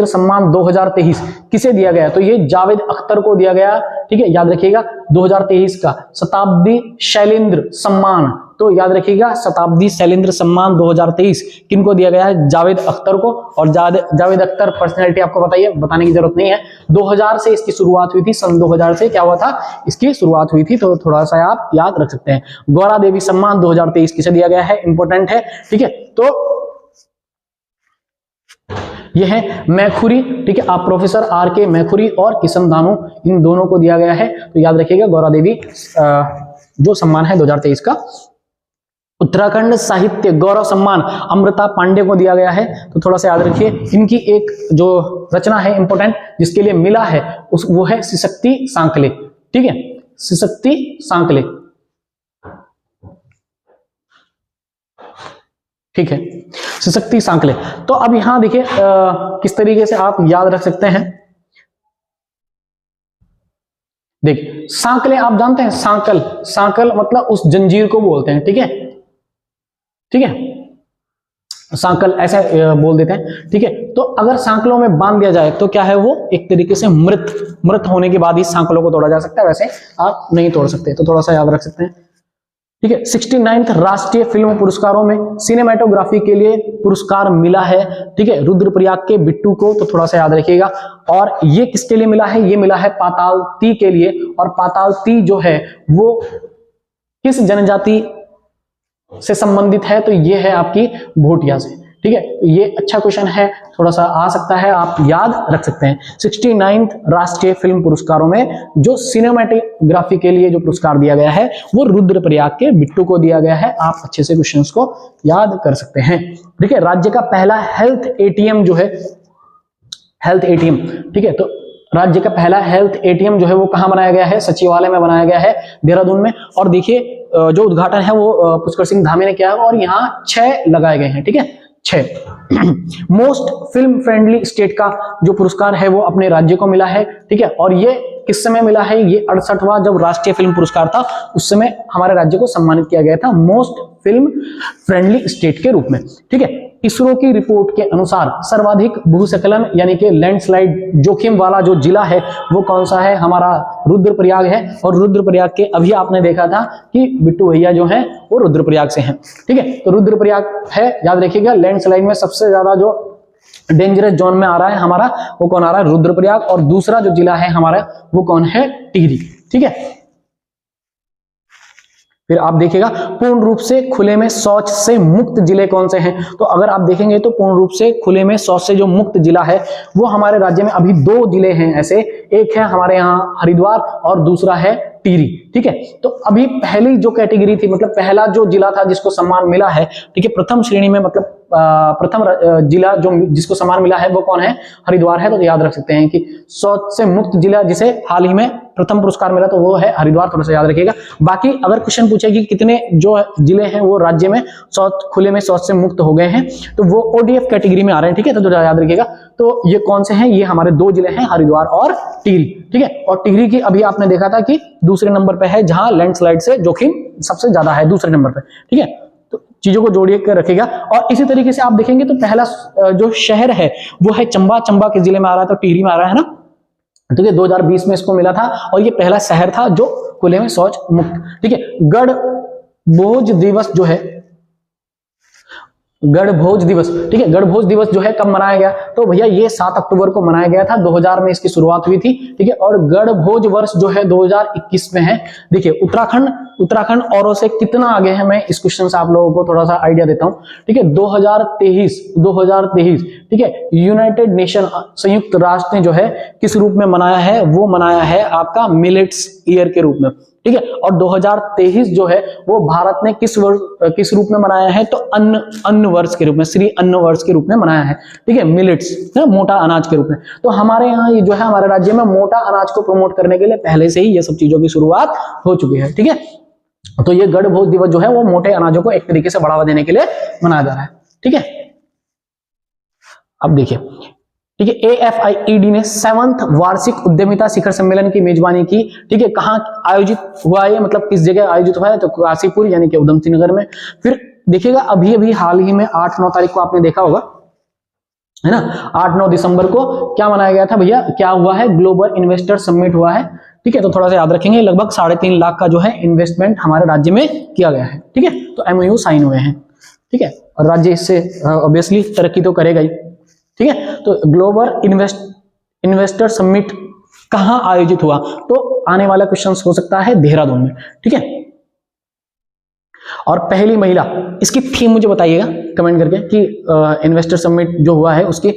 सम्मान 2023 किसे दिया गया, तो ये जावेद अख्तर को दिया गया, ठीक है। याद रखिएगा 2023 का शताब्दी शैलेंद्र सम्मान, तो याद रखिएगा शताब्दी शैलेंद्र सम्मान 2023 किनको दिया गया है, जावेद अख्तर को। और जावेद अख्तर पर्सनैलिटी आपको बताने की जरूरत नहीं है, 2000 से इसकी शुरुआत हुई थी, सन 2000 से क्या हुआ था, इसकी शुरुआत हुई थी, तो थोड़ा सा आप याद रख सकते हैं। गौरा देवी सम्मान 2023 किसे दिया गया है, इंपॉर्टेंट है, ठीक है। तो यह है मैखुरी, ठीक है। आप प्रोफेसर R.K. मैखुरी और किशन दानू, इन दोनों को दिया गया है, तो याद रखिएगा गौरा देवी जो सम्मान है 2023 का। उत्तराखंड साहित्य गौरव सम्मान अमृता पांडे को दिया गया है, तो थोड़ा सा याद रखिए। इनकी एक जो रचना है इंपॉर्टेंट जिसके लिए मिला है वो है सिसक्ति सांकले, ठीक है, सिसक्ति सांकले, ठीक है, सिसक्ति सांकले। तो अब यहां देखिए किस तरीके से आप याद रख सकते हैं। देखिए सांकले आप जानते हैं, सांकल मतलब उस जंजीर को बोलते हैं, ठीक है, ठीक है। सांकल ऐसे बोल देते हैं, ठीक है। तो अगर सांकलों में बांध दिया जाए तो क्या है, वो एक तरीके से मृत होने के बाद ही सांकलों को तोड़ा जा सकता है, वैसे आप नहीं तोड़ सकते, तो थोड़ा सा याद रख सकते हैं, ठीक है। 69th राष्ट्रीय फिल्म पुरस्कारों में सिनेमेटोग्राफी के लिए पुरस्कार मिला है, ठीक है, रुद्रप्रयाग के बिट्टू को, तो थोड़ा सा याद रखिएगा। और ये किसके लिए मिला है, ये मिला है पाताल ती के लिए, और पाताल ती जो है वो किस जनजाति से संबंधित है, तो ये है आपकी भोटिया से, ठीक है। तो ये अच्छा क्वेश्चन है, थोड़ा सा आ सकता है, आप याद रख सकते हैं। 69th राष्ट्रीय फिल्म पुरस्कारों में जो सिनेमेटोग्राफी के लिए जो पुरस्कार दिया गया है वो रुद्रप्रयाग के बिट्टू को दिया गया है, आप अच्छे से क्वेश्चंस को याद कर सकते हैं, ठीक है। राज्य का पहला हेल्थ एटीएम जो है, हेल्थ एटीएम, ठीक है, तो राज्य का पहला हेल्थ एटीएम जो है वो कहां बनाया गया है, सचिवालय में बनाया गया है, देहरादून में। और देखिए जो उद्घाटन है वो पुष्कर सिंह धामी ने किया है, और यहाँ 6 लगाए गए हैं, ठीक है, 6। मोस्ट फिल्म फ्रेंडली स्टेट का जो पुरस्कार है वो अपने राज्य को मिला है, ठीक है। और ये किस समय मिला है, ये 68वां जब राष्ट्रीय फिल्म पुरस्कार था उस समय हमारे राज्य को सम्मानित किया गया था मोस्ट फिल्म फ्रेंडली स्टेट के रूप में, ठीक है। इसरो की रिपोर्ट के अनुसार सर्वाधिक भूस्खलन यानी कि लैंडस्लाइड जोखिम वाला जो जिला है वो कौन सा है, हमारा रुद्रप्रयाग है। और रुद्रप्रयाग के अभी आपने देखा था कि बिट्टू भैया जो हैं वो रुद्रप्रयाग से हैं, ठीक है। तो रुद्रप्रयाग है, याद रखिएगा। लैंडस्लाइड में सबसे ज्यादा जो डेंजरस जोन में आ रहा है हमारा, वो कौन आ रहा है, रुद्रप्रयाग। और दूसरा जो जिला है हमारा वो कौन है, टिहरी, ठीक है। फिर आप देखिएगा पूर्ण रूप से खुले में शौच से मुक्त जिले कौन से हैं, तो अगर आप देखेंगे तो पूर्ण रूप से खुले में शौच से जो मुक्त जिला है वो हमारे राज्य में अभी 2 जिले हैं ऐसे, एक है हमारे यहाँ हरिद्वार और दूसरा है टिहरी, ठीक है। तो अभी पहली जो कैटेगरी थी, मतलब पहला जो जिला था जिसको सम्मान मिला है, ठीक है, प्रथम श्रेणी में, मतलब प्रथम जिला जो जिसको सम्मान मिला है वो कौन है, हरिद्वार है। तो याद रख सकते हैं कि शौच से मुक्त जिला जिसे हाल ही में प्रथम पुरस्कार मिला तो वो है हरिद्वार, थोड़ा सा याद रखिएगा। बाकी अगर क्वेश्चन पूछे कि कितने जो जिले हैं वो राज्य में शौच, खुले में शौच से मुक्त हो गए हैं, तो वो ओडीएफ कैटेगरी में आ रहे हैं, ठीक है। तो याद रखिएगा, तो ये कौन से हैं, ये हमारे 2 जिले हैं, हरिद्वार और टिहरी, ठीक है। और टिहरी की अभी आपने देखा था कि दूसरे नंबर पे है, जहां लैंडस्लाइड से जोखिम सबसे ज्यादा है, दूसरे नंबर पे, ठीक है। तो चीजों को जोड़िए कर रखेगा। और इसी तरीके से आप देखेंगे तो पहला जो शहर है वो है चंबा, चंबा के जिले में आ रहा है, तो टिहरी में आ रहा है ना, ठीक है। 2020 में इसको मिला था और ये पहला शहर था जो खुले में शौच मुक्त, ठीक है। गणभोज दिवस जो है, गणभोज दिवस, ठीक है, गणभोज दिवस जो है कब मनाया गया, तो भैया ये 7 अक्टूबर को मनाया गया था, 2000 में इसकी शुरुआत हुई थी, ठीक है। और गणभोज वर्ष जो है 2021 में है। देखिए उत्तराखंड औरों से कितना आगे है, मैं इस क्वेश्चन से आप लोगों को थोड़ा सा आइडिया देता हूं, ठीक है। 2023, ठीक है, यूनाइटेड नेशन संयुक्त राष्ट्र ने जो है किस रूप में मनाया है, वो मनाया है आपका मिलेट्स ईयर के रूप में, ठीक है। और 2023 जो है वो भारत ने किस रूप में मनाया है, तो अन्न वर्ष के रूप में, श्री अन्न वर्ष के रूप में मनाया है, ठीक है, मिलेट्स, मोटा अनाज के रूप में। तो हमारे यहाँ ये जो है हमारे राज्य में मोटा अनाज को प्रमोट करने के लिए पहले से ही ये सब चीजों की शुरुआत हो चुकी है, ठीक है। तो ये गणभोज दिवस जो है वो मोटे अनाजों को एक तरीके से बढ़ावा देने के लिए मनाया जा रहा है, ठीक है। अब देखिए, ठीक है, AFIED ने 7th वार्षिक उद्यमिता शिखर सम्मेलन की मेजबानी की, ठीक है। कहां आयोजित हुआ है, मतलब किस जगह आयोजित हुआ है, तो काशीपुर यानी कि उधमसिंह नगर में। फिर देखिएगा अभी हाल ही में 8-9 तारीख को आपने देखा होगा, है ना, 8-9 दिसंबर को क्या मनाया गया था भैया, क्या हुआ है, ग्लोबल इन्वेस्टर समिट हुआ है, ठीक है। तो थोड़ा सा याद रखेंगे, लगभग 3.5 लाख का जो है इन्वेस्टमेंट हमारे राज्य में किया गया है, ठीक है। तो MOU साइन हुए हैं, ठीक है, और राज्य इससे ऑब्वियसली तरक्की तो करेगा ही, ठीक है। तो ग्लोबल इन्वेस्टर समिट कहां आयोजित हुआ, तो आने वाला क्वेश्चन हो सकता है देहरादून में, ठीक है। और पहली महिला, इसकी थीम मुझे बताइएगा कमेंट करके कि इन्वेस्टर समिट जो हुआ है उसकी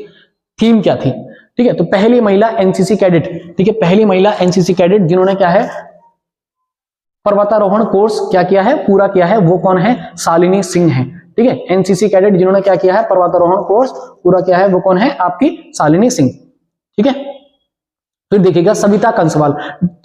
थीम क्या थी, ठीक है। तो पहली महिला NCC कैडेट, ठीक है, पहली महिला NCC कैडेट जिन्होंने क्या है पर्वतारोहण कोर्स क्या किया है, पूरा किया है, वो कौन है, शालिनी सिंह है, ठीक है। NCC कैडेट जिन्होंने क्या किया है, पर्वतारोहण कोर्स पूरा किया है, वो कौन है, आपकी शालिनी सिंह, ठीक है। फिर देखिएगा सविता कंसवाल,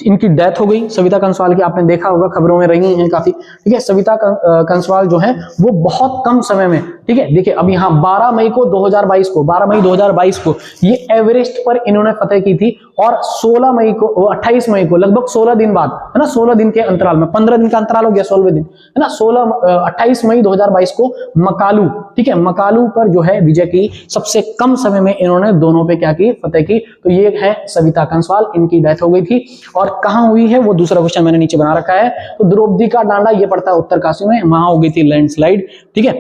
इनकी डेथ हो गई। सविता कंसवाल की आपने देखा होगा, खबरों में रही हैं काफी, ठीक है। सविता कंसवाल जो है वो बहुत कम समय में, ठीक है, देखिए अब यहाँ 12 मई 2022 को ये एवरेस्ट पर इन्होंने फतेह की थी, और 28 मई को लगभग 16 दिन बाद, है ना, 16 दिन के अंतराल में, 15 दिन का अंतराल हो गया, 16वें दिन, है ना, 28 मई 2022 को मकालू, ठीक है, मकालू पर जो है विजय की। सबसे कम समय में इन्होंने दोनों पे क्या की, फतेह की। तो ये है सविता कंसवाल, इनकी डेथ हो गई थी। और कहां हुई है वो दूसरा क्वेश्चन मैंने नीचे बना रखा है। तो द्रौपदी का डांडा ये पड़ता है उत्तरकाशी में, वहां हो गई थी लैंडस्लाइड, ठीक है,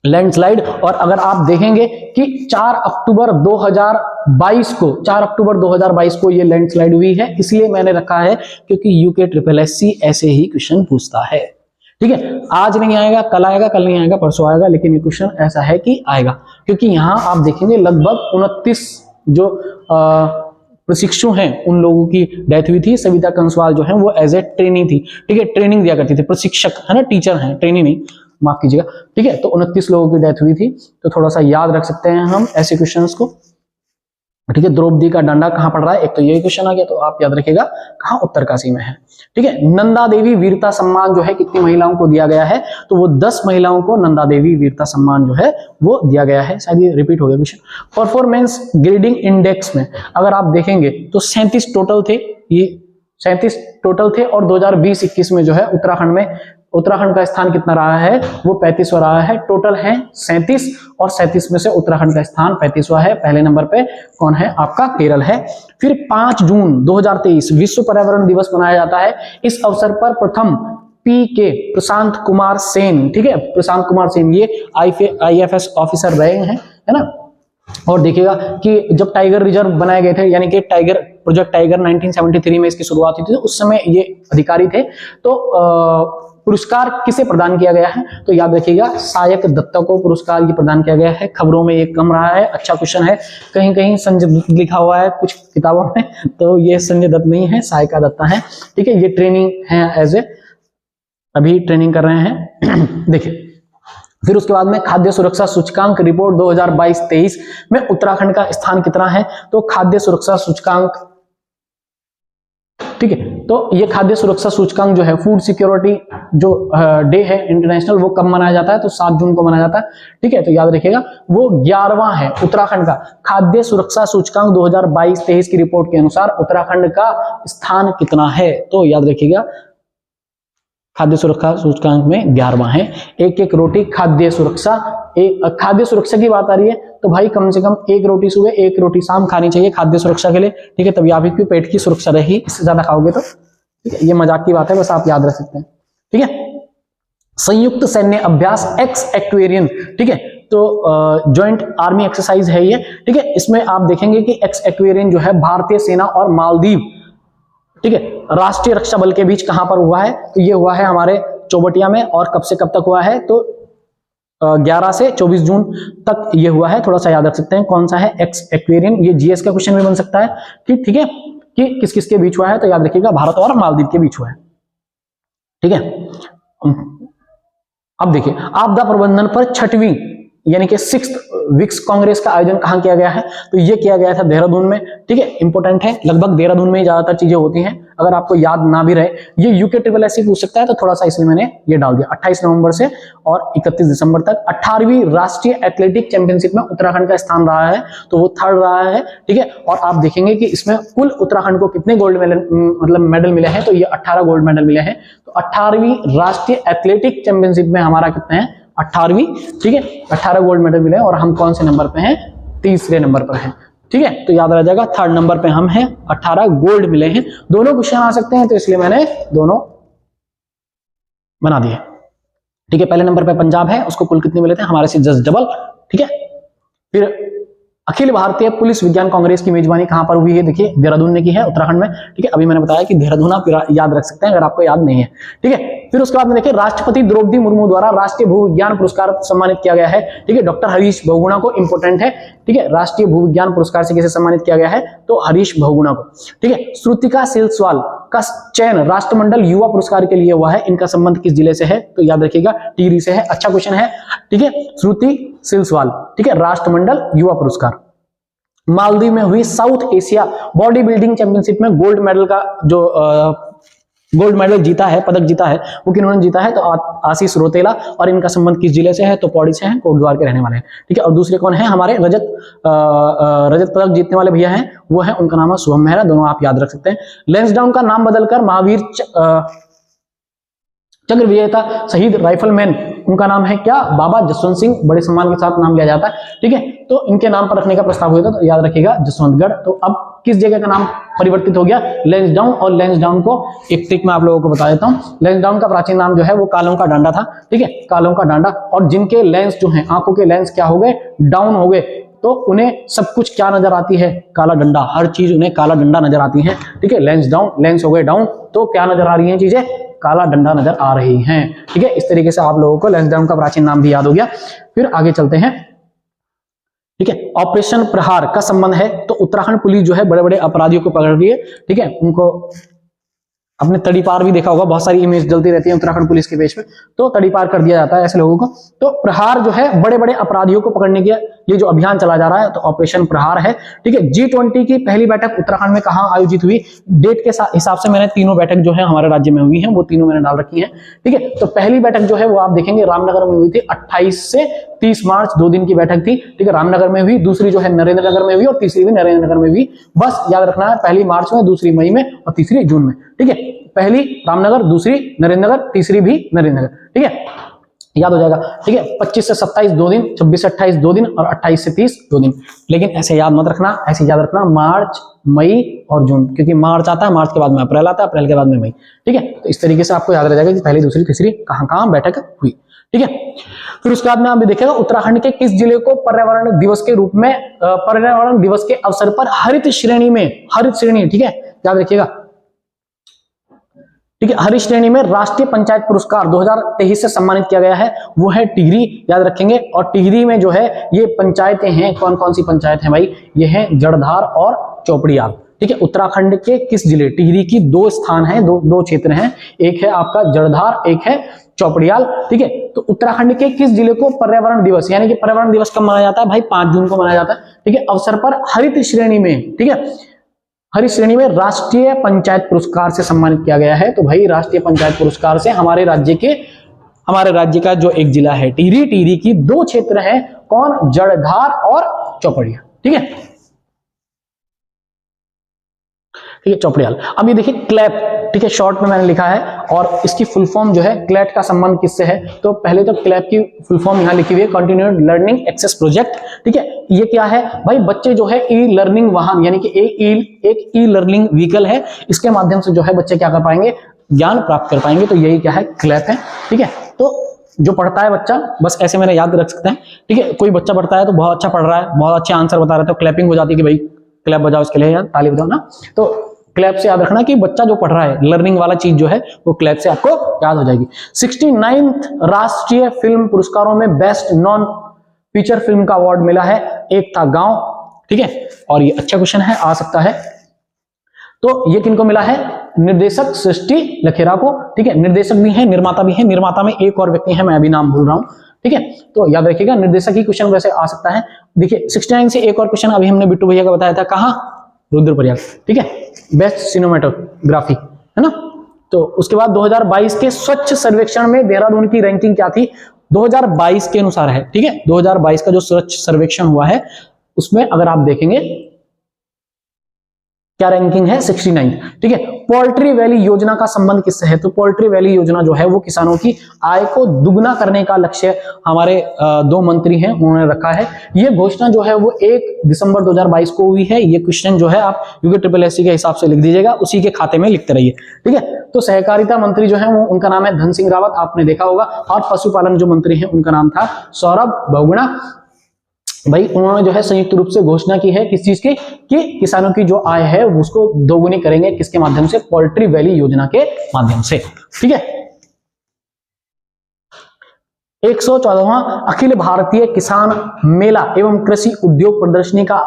लैंडस्लाइड। और अगर आप देखेंगे कि 4 अक्टूबर 2022 को ये लैंडस्लाइड हुई है, इसलिए मैंने रखा है क्योंकि यूके SSSC ऐसे ही क्वेश्चन पूछता है, ठीक है। आज नहीं आएगा, कल आएगा, कल नहीं आएगा, परसों आएगा, लेकिन ये क्वेश्चन ऐसा है कि आएगा, क्योंकि यहां आप देखेंगे लगभग 29 जो प्रशिक्षु हैं उन लोगों की डेथ हुई थी। सविता कंसवाल जो है वो एज ए ट्रेनी थी, ठीक है, ट्रेनिंग दिया करती थी, प्रशिक्षक है ना, टीचर हैं, ट्रेनी नहीं, माफ कीजिएगा, ठीक है। तो 29 लोगों की डेथ हुई थी, तो थोड़ा सा याद रख सकते हैं हम ऐसे क्वेश्चंस को, ठीक है। द्रौपदी का डांडा कहां पड़ रहा है, एक तो यही क्वेश्चन आ गया, तो आप याद रखिएगा कहां, उत्तरकाशी में है, ठीक है। नंदा देवी वीरता सम्मान जो है कितनी महिलाओं को दिया गया है, तो वो 10 महिलाओं को नंदा देवी वीरता सम्मान जो है वो दिया गया है। शायद ये रिपीट हो गया क्वेश्चन। परफॉर्मेंस ग्रेडिंग इंडेक्स में अगर आप देखेंगे तो 37 टोटल थे, ये 37 टोटल थे, और 2020-21 में जो है उत्तराखंड का स्थान कितना रहा है, वो 35वां रहा है। टोटल है 37, और 37 में से उत्तराखंड का स्थान 35वां है। पहले नंबर पे कौन है, आपका केरल है। फिर 5 जून 2023 विश्व पर्यावरण दिवस मनाया जाता है। इस अवसर पर प्रथम PK प्रशांत कुमार सेन, ठीक है, प्रशांत कुमार सेन ये IFS ऑफिसर रहे हैं, है ना। और देखिएगा कि जब टाइगर रिजर्व बनाए गए थे, यानी कि प्रोजेक्ट टाइगर 1973 में इसकी शुरुआत हुई थी, तो उस समय ये अधिकारी थे। तो पुरस्कार किसे प्रदान किया गया है, तो याद रखिएगा सायक दत्ता को पुरस्कार ये प्रदान किया गया है। खबरों में ये कम रहा है, अच्छा क्वेश्चन है, कहीं कहीं संजय दत्त लिखा हुआ है कुछ किताबों में, तो ये संजय दत्त नहीं है, सायका दत्ता है, ठीक है। ये ट्रेनिंग है, एज ए अभी ट्रेनिंग कर रहे हैं देखिए। फिर उसके बाद में खाद्य सुरक्षा सूचकांक रिपोर्ट 2022-23 में उत्तराखंड का स्थान कितना है, तो खाद्य सुरक्षा सूचकांक, ठीक है, तो ये खाद्य सुरक्षा सूचकांक जो है, फूड सिक्योरिटी जो डे है इंटरनेशनल, वो कब मनाया जाता है, तो 7 जून को मनाया जाता है, ठीक है। तो याद रखिएगा वो 11वां है उत्तराखंड का खाद्य सुरक्षा सूचकांक 2022-23 की रिपोर्ट के अनुसार उत्तराखंड का स्थान कितना है, तो याद रखिएगा खाद्य सुरक्षा सूचकांक में 11वां है। एक रोटी खाद्य सुरक्षा, खाद्य सुरक्षा की बात आ रही है, तो भाई कम से कम 1 रोटी सुबह 1 रोटी शाम खानी चाहिए खाद्य सुरक्षा के लिए, ठीक है, तभी आपकी पेट की सुरक्षा रहेगी। इससे ज्यादा खाओगे तो, ठीक है, ये मजाक की बात है, बस आप याद रख सकते हैं, ठीक है। संयुक्त सैन्य अभ्यास एक्स एक्वेरियन, ठीक है, तो ज्वाइंट आर्मी एक्सरसाइज है ये, ठीक है। इसमें आप देखेंगे कि एक्स एक्वेरियन जो है भारतीय सेना और मालदीव, ठीक है, राष्ट्रीय रक्षा बल के बीच कहां पर हुआ है, तो ये हुआ है हमारे चौबटिया में। और कब से कब तक हुआ है, तो 11 से 24 जून तक ये हुआ है। थोड़ा सा याद रख सकते हैं कौन सा है एक्स एक्वेरियन, ये जीएस का क्वेश्चन भी बन सकता है कि, ठीक है, कि किस किस के बीच हुआ है, तो याद रखिएगा भारत और मालदीव के बीच हुआ है, ठीक है। अब देखिए आपदा प्रबंधन पर 6वीं यानी कि 6th विक्स कांग्रेस का आयोजन कहां किया गया है, तो ये किया गया था देहरादून में, ठीक है, इंपॉर्टेंट है, लगभग देहरादून में ज्यादातर चीजें होती हैं, अगर आपको याद ना भी रहे। ये यूके SSSC पूछ सकता है, तो थोड़ा सा इसलिए मैंने ये डाल दिया। 28 नवंबर से और 31 दिसंबर तक 18वीं राष्ट्रीय एथलेटिक चैंपियनशिप में उत्तराखंड का स्थान रहा है, तो वो 3rd रहा है, ठीक है। और आप देखेंगे कि इसमें कुल उत्तराखंड को कितने गोल्ड मेडल मिले हैं, तो ये 18 गोल्ड मेडल मिले हैं। तो 18वीं राष्ट्रीय एथलेटिक चैंपियनशिप में हमारा कितने हैं, 18वीं, ठीक है, 18 गोल्ड मेडल मिले, और हम कौन से नंबर पे हैं, 3रे नंबर पर हैं, ठीक है। तो याद रह जाएगा 3rd नंबर पे हम हैं, 18 गोल्ड मिले हैं। दोनों क्वेश्चन आ सकते हैं, तो इसलिए मैंने दोनों बना दिए, ठीक है। पहले नंबर पे पंजाब है, उसको कुल कितने मिले थे, हमारे से जस्ट डबल, ठीक है। फिर अखिल भारतीय पुलिस विज्ञान कांग्रेस की मेजबानी कहां पर हुई है, देखिए देहरादून ने की है, उत्तराखंड में, ठीक है। अभी मैंने बताया कि देहरादून आप याद रख सकते हैं अगर आपको याद नहीं है, ठीक है। फिर उसके बाद में देखिए राष्ट्रपति द्रौपदी मुर्मू द्वारा राष्ट्रीय भूविज्ञान पुरस्कार सम्मानित किया गया है, ठीक है, डॉक्टर हरीश बहुगुणा को, इंपोर्टेंट है, ठीक है। राष्ट्रीय भूविज्ञान पुरस्कार से किसे सम्मानित किया गया है, तो हरीश बहुगुणा को, ठीक है। श्रुतिका सिलस्वाल का चयन राष्ट्रमंडल युवा पुरस्कार के लिए हुआ है, इनका संबंध किस जिले से है, तो याद रखिएगा टिहरी से है, अच्छा क्वेश्चन है, ठीक है। श्रुति सिलस्वाल, ठीक है, राष्ट्रमंडल युवा पुरस्कार। मालदीव में हुई south Asia body building championship में गोल्ड मेडल का जो गोल्ड मेडल जीता है, पदक जीता है, वो किन्होंने जीता है? तो आशीष रौतेला। और इनका संबंध किस जिले से है? तो पौड़ी से है, कोटद्वार के रहने वाले हैं। ठीक है। और दूसरे कौन है हमारे रजत पदक जीतने वाले भैया हैं, वो है, उनका नाम है शुभम मेहरा। दोनों आप याद रख सकते हैं। लैंसडाउन का नाम बदलकर महावीर चक्र विजेता शहीद राइफलमैन, उनका नाम है क्या? बाबा जसवंत सिंह। बड़े सम्मान के साथ नाम लिया जाता है। ठीक है। तो इनके नाम पर रखने का प्रस्ताव हुआ था, तो याद रखिएगा जसवंतगढ़। तो अब किस जगह का नाम परिवर्तित हो गया? लैंसडाउन। और लैंसडाउन को एक ट्रिक मैं आप लोगों को बता देता हूं। लैंसडाउन का प्राचीन नाम जो है वो कालों का डांडा था। ठीक है, कालों का डांडा। और जिनके लेंस जो है, आंखों के लेंस क्या हो गए? डाउन हो गए, तो उन्हें सब कुछ क्या नजर आती है? काला डंडा। हर चीज उन्हें काला डंडा नजर आती है। ठीक है, लेंस डाउन, लेंस हो गए डाउन, तो क्या नजर आ रही है चीजें? काला डंडा नजर आ रही हैं। ठीक है, इस तरीके से आप लोगों को लैंसडाउन का प्राचीन नाम भी याद हो गया। फिर आगे चलते हैं। ठीक है, ऑपरेशन प्रहार का संबंध है, तो उत्तराखंड पुलिस जो है बड़े बड़े अपराधियों को पकड़ रही है। ठीक है, उनको अपने तड़ीपार भी देखा होगा, बहुत सारी इमेज जलती रहती है उत्तराखंड पुलिस के पेज पे, तो तड़ीपार कर दिया जाता है ऐसे लोगों को। तो प्रहार जो है बड़े बड़े अपराधियों को पकड़ने के ये जो अभियान चला जा रहा है, तो ऑपरेशन प्रहार है। ठीक है, G20 की पहली बैठक उत्तराखंड में कहां आयोजित हुई? डेट के हिसाब से मैंने तीनों बैठक जो है हमारे राज्य में हुई है, वो तीनों मैंने डाल रखी है। ठीक है, तो पहली बैठक जो है वो आप देखेंगे रामनगर में हुई थी, 28 से 30 मार्च 2 दिन की बैठक थी। ठीक है, रामनगर में हुई। दूसरी जो है नरेंद्र नगर में हुई, और तीसरी भी नरेंद्र नगर में हुई। बस याद रखना है, पहली मार्च में, दूसरी मई में, और तीसरी जून में। ठीक है, पहली रामनगर, दूसरी नरेंद्रनगर, तीसरी भी नरेंद्रनगर। ठीक है, याद हो जाएगा। ठीक है, 25 से 27 2 दिन, 26 से 28 2 दिन, और 28 से 30 2 दिन। लेकिन ऐसे याद मत रखना, ऐसे याद रखना मार्च, मई और जून, क्योंकि मार्च आता है, मार्च के बाद में अप्रैल आता है, अप्रैल के बाद में मई। ठीक है, तो इस तरीके से आपको याद रह जाएगा कि पहली, दूसरी, तीसरी कहां बैठक हुई। ठीक है, फिर उसके बाद में आप भी देखिएगा उत्तराखंड के किस जिले को पर्यावरण दिवस के रूप में, पर्यावरण दिवस के अवसर पर हरित श्रेणी में, हरित श्रेणी, ठीक है, याद रखिएगा। ठीक है, हरित श्रेणी में राष्ट्रीय पंचायत पुरस्कार 2023 से सम्मानित किया गया है, वो है टिहरी, याद रखेंगे। और टिहरी में जो है ये पंचायतें हैं, कौन कौन सी पंचायत हैं भाई? ये हैं जड़धार और चौपड़ियाल। ठीक है, उत्तराखंड के किस जिले? टिहरी की 2 स्थान है, दो क्षेत्र हैं, एक है आपका जड़धार, एक है चौपड़ियाल। ठीक है, तो उत्तराखंड के किस जिले को पर्यावरण दिवस, यानी कि पर्यावरण दिवस कब मनाया जाता है भाई? 5 जून को मनाया जाता है। ठीक है, अवसर पर हरित श्रेणी में, ठीक है, हरित श्रेणी में राष्ट्रीय पंचायत पुरस्कार से सम्मानित किया गया है। तो भाई राष्ट्रीय पंचायत पुरस्कार से हमारे राज्य का जो एक जिला है टिहरी, टिहरी की 2 क्षेत्र हैं, कौन? जड़धार और चौपड़िया। ठीक है, ठीक है, चौपड़ियाल। अब ये देखिए क्लैप, ठीक है, शॉर्ट में मैंने लिखा है, और इसकी फुल फॉर्म जो है, क्लैट का संबंध किससे है? तो पहले तो क्लैप की फुल फॉर्म यहां लिखी हुई है, कंटिन्यूड लर्निंग एक्सेस प्रोजेक्ट। ठीक है, ये क्या है भाई? बच्चे जो है ई लर्निंग वाहन, यानी कि एक ई लर्निंग व्हीकल है, इसके माध्यम से जो है बच्चे क्या कर पाएंगे? ज्ञान प्राप्त कर पाएंगे। तो यही क्या है? क्लैप है। ठीक है, तो जो पढ़ता है बच्चा, बस ऐसे मैंने याद रख सकते हैं। ठीक है, कोई बच्चा पढ़ता है तो बहुत अच्छा पढ़ रहा है, बहुत अच्छे आंसर बता रहा है, तो क्लैपिंग हो जाती है कि भाई क्लैप बजाओ इसके लिए, या ताली बजाओ ना। तो क्लैप से याद रखना कि बच्चा जो पढ़ रहा है, लर्निंग वाला चीज जो है वो क्लैप से आपको याद हो जाएगी। 69th राष्ट्रीय फिल्म पुरस्कारों में बेस्ट नॉन फीचर फिल्म का अवार्ड मिला है, एक था गांव। ठीक है, और ये अच्छा क्वेश्चन है, आ सकता है। तो ये किनको मिला है? निर्देशक सृष्टि लखेरा को। ठीक है, निर्देशक भी है, निर्माता भी है। निर्माता में एक और व्यक्ति है, मैं अभी नाम भूल रहा हूं। ठीक है, तो याद रखिएगा निर्देशक ही क्वेश्चन वैसे आ सकता है। देखिए 69 से एक और क्वेश्चन अभी हमने बिट्टू भैया का बताया था, कहां? रुद्रप्रयाग। ठीक है, बेस्ट सिनेमेटोग्राफी, है ना। तो उसके बाद 2022 के स्वच्छ सर्वेक्षण में देहरादून की रैंकिंग क्या थी? 2022 के अनुसार है। ठीक है, 2022 का जो स्वच्छ सर्वेक्षण हुआ है उसमें अगर आप देखेंगे क्या रैंकिंग है? 69। ठीक है, पोल्ट्री वैली योजना का संबंध किससे है? तो पोल्ट्री वैली योजना जो है वो किसानों की आय को दुगना करने का लक्ष्य हमारे 2 मंत्री हैं उन्होंने रखा है। ये घोषणा जो है वो 1 दिसंबर 2022 को हुई है। ये क्वेश्चन जो है आप UPSSC के हिसाब से लिख दीजिएगा, उसी के खाते में लिखते रहिए। ठीक है, तो सहकारिता मंत्री जो है वो उनका नाम है धन सिंह रावत, आपने देखा होगा। और पशुपालन जो मंत्री है उनका नाम था सौरभ बहुगुणा। भाई उन्होंने जो है संयुक्त रूप से घोषणा की है किस चीज की? कि किसानों की जो आय है उसको दोगुनी करेंगे, किसके माध्यम से? पोल्ट्री वैली योजना के माध्यम से। ठीक है, 114वां अखिल भारतीय किसान मेला एवं कृषि उद्योग प्रदर्शनी का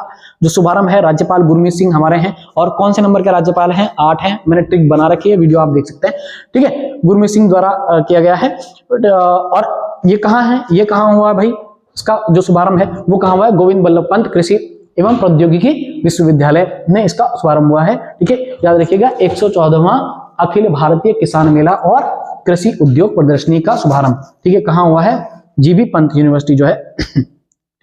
जो शुभारंभ है राज्यपाल गुरमीत सिंह हमारे हैं। और कौन से नंबर के राज्यपाल हैं? 8 हैं, मैंने ट्रिक बना रखी है, वीडियो आप देख सकते हैं। ठीक है, गुरमीत सिंह द्वारा किया गया है। और ये कहां है? ये कहां हुआ भाई? इसका जो शुभारंभ है वो कहां हुआ है? गोविंद बल्लभ पंत कृषि एवं प्रौद्योगिकी विश्वविद्यालय में इसका शुभारंभ हुआ है। ठीक है, याद रखिएगा 114वां अखिल भारतीय किसान मेला और कृषि उद्योग प्रदर्शनी का शुभारंभ, ठीक है, कहाँ हुआ है? जीबी पंत यूनिवर्सिटी जो है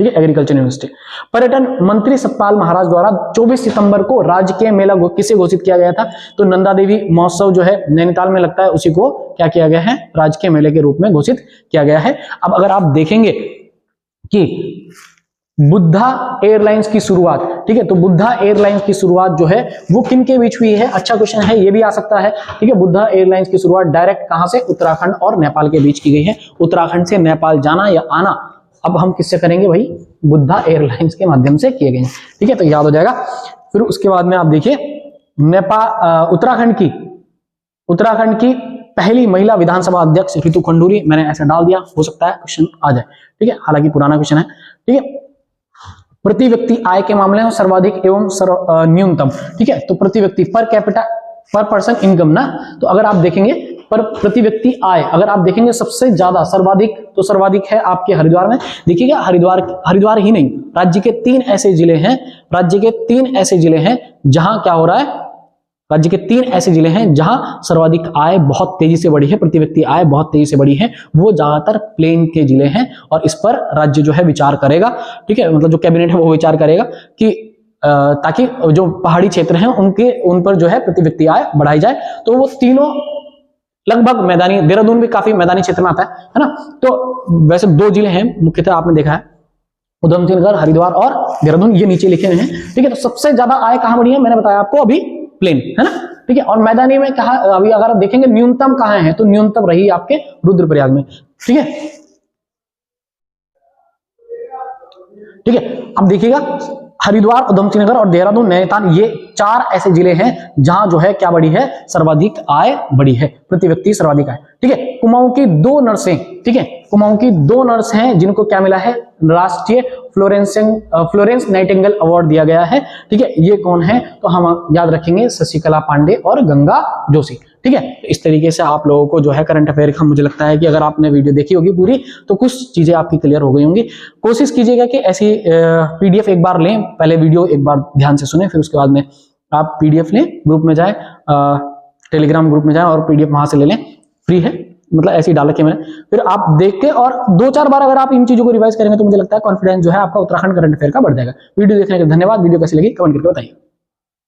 ठीक है, एग्रीकल्चर यूनिवर्सिटी। पर्यटन मंत्री सतपाल महाराज द्वारा 24 सितंबर को राजकीय मेला किसे घोषित किया गया था? तो नंदा देवी महोत्सव जो है नैनीताल में लगता है, उसी को क्या किया गया है? राजकीय मेले के रूप में घोषित किया गया है। अब अगर आप देखेंगे कि बुद्धा एयरलाइंस की शुरुआत, ठीक है, तो बुद्धा एयरलाइंस की शुरुआत जो है वो किन के बीच हुई है? अच्छा क्वेश्चन है, ये भी आ सकता है। ठीक है, बुद्धा एयरलाइंस की शुरुआत डायरेक्ट कहां से? उत्तराखंड और नेपाल के बीच की गई है। उत्तराखंड से नेपाल जाना या आना अब हम किससे करेंगे भाई? बुद्धा एयरलाइंस के माध्यम से किए गए। ठीक है, तो याद हो जाएगा। फिर उसके बाद में आप देखिए नेपाल उत्तराखंड की पहली महिला विधानसभा अध्यक्ष ऋतु खंडूरी, मैंने ऐसे डाल दिया, हो सकता है क्वेश्चन आ जाए। ठीक है, हालांकि पुराना क्वेश्चन है। ठीक है, प्रति व्यक्ति आय के मामले में सर्वाधिक एवं न्यूनतम, ठीक है, तो प्रति व्यक्ति पर कैपिटा पर पर्सन इनकम ना, तो अगर आप देखेंगे पर प्रति व्यक्ति आय, अगर आप देखेंगे सबसे ज्यादा सर्वाधिक, तो सर्वाधिक है आपके हरिद्वार में। देखिएगा हरिद्वार ही नहीं, राज्य के 3 ऐसे जिले हैं जहां क्या हो रहा है? राज्य के 3 ऐसे जिले हैं जहां सर्वाधिक आय बहुत तेजी से बढ़ी है, प्रति व्यक्ति आय बहुत तेजी से बढ़ी है, वो ज्यादातर प्लेन के जिले हैं और इस पर राज्य जो है विचार करेगा। ठीक है, मतलब जो कैबिनेट है वो विचार करेगा कि ताकि जो पहाड़ी क्षेत्र हैं उन पर जो है प्रति व्यक्ति आय बढ़ाई जाए। तो वो तीनों लगभग मैदानी, देहरादून भी काफी मैदानी क्षेत्र में आता है ना। तो वैसे 2 जिले हैं मुख्यतः, आपने देखा है उधम सिंह नगर, हरिद्वार और देहरादून, ये नीचे लिखे हुए हैं। ठीक है, तो सबसे ज्यादा आय कहां बढ़ी है? मैंने बताया आपको अभी, प्लेन है ना। ठीक है, और मैदानी में कहा, अभी अगर आप देखेंगे न्यूनतम कहां है, तो न्यूनतम रही आपके रुद्रप्रयाग में। ठीक है, ठीक है, अब देखिएगा हरिद्वार, उधमसिंह नगर और देहरादून, नैनीताल, ये 4 ऐसे जिले हैं जहां जो है क्या बढ़ी है? सर्वाधिक आय बढ़ी है, प्रति व्यक्ति सर्वाधिक आय। ठीक है, कुमाऊं की 2 नर्सें, ठीक है, कुमाऊं की 2 नर्स हैं जिनको क्या मिला है? राष्ट्रीय फ्लोरेंस नाइटिंगेल अवार्ड दिया गया है। ठीक है, ये कौन है? तो हम याद रखेंगे शशिकला पांडे और गंगा जोशी। ठीक है, इस तरीके से आप लोगों को जो है करंट अफेयर का, मुझे लगता है कि अगर आपने वीडियो देखी होगी पूरी तो कुछ चीजें आपकी क्लियर हो गई होंगी। कोशिश कीजिएगा कि ऐसी पीडीएफ एक बार लें, पहले वीडियो एक बार ध्यान से सुने, फिर उसके बाद में आप पीडीएफ लें, ग्रुप में जाए, टेलीग्राम ग्रुप में जाए और पीडीएफ वहां से ले लें, फ्री है, मतलब ऐसे ही डाल रखे मैंने। फिर आप देख के और 2-4 बार अगर आप इन चीजों को रिवाइज करेंगे तो मुझे लगता है कॉन्फिडेंस जो है आपका उत्तराखंड करंट अफेयर का बढ़ जाएगा। वीडियो देखने के लिए धन्यवाद। वीडियो कैसी लगी कमेंट करके बताइए।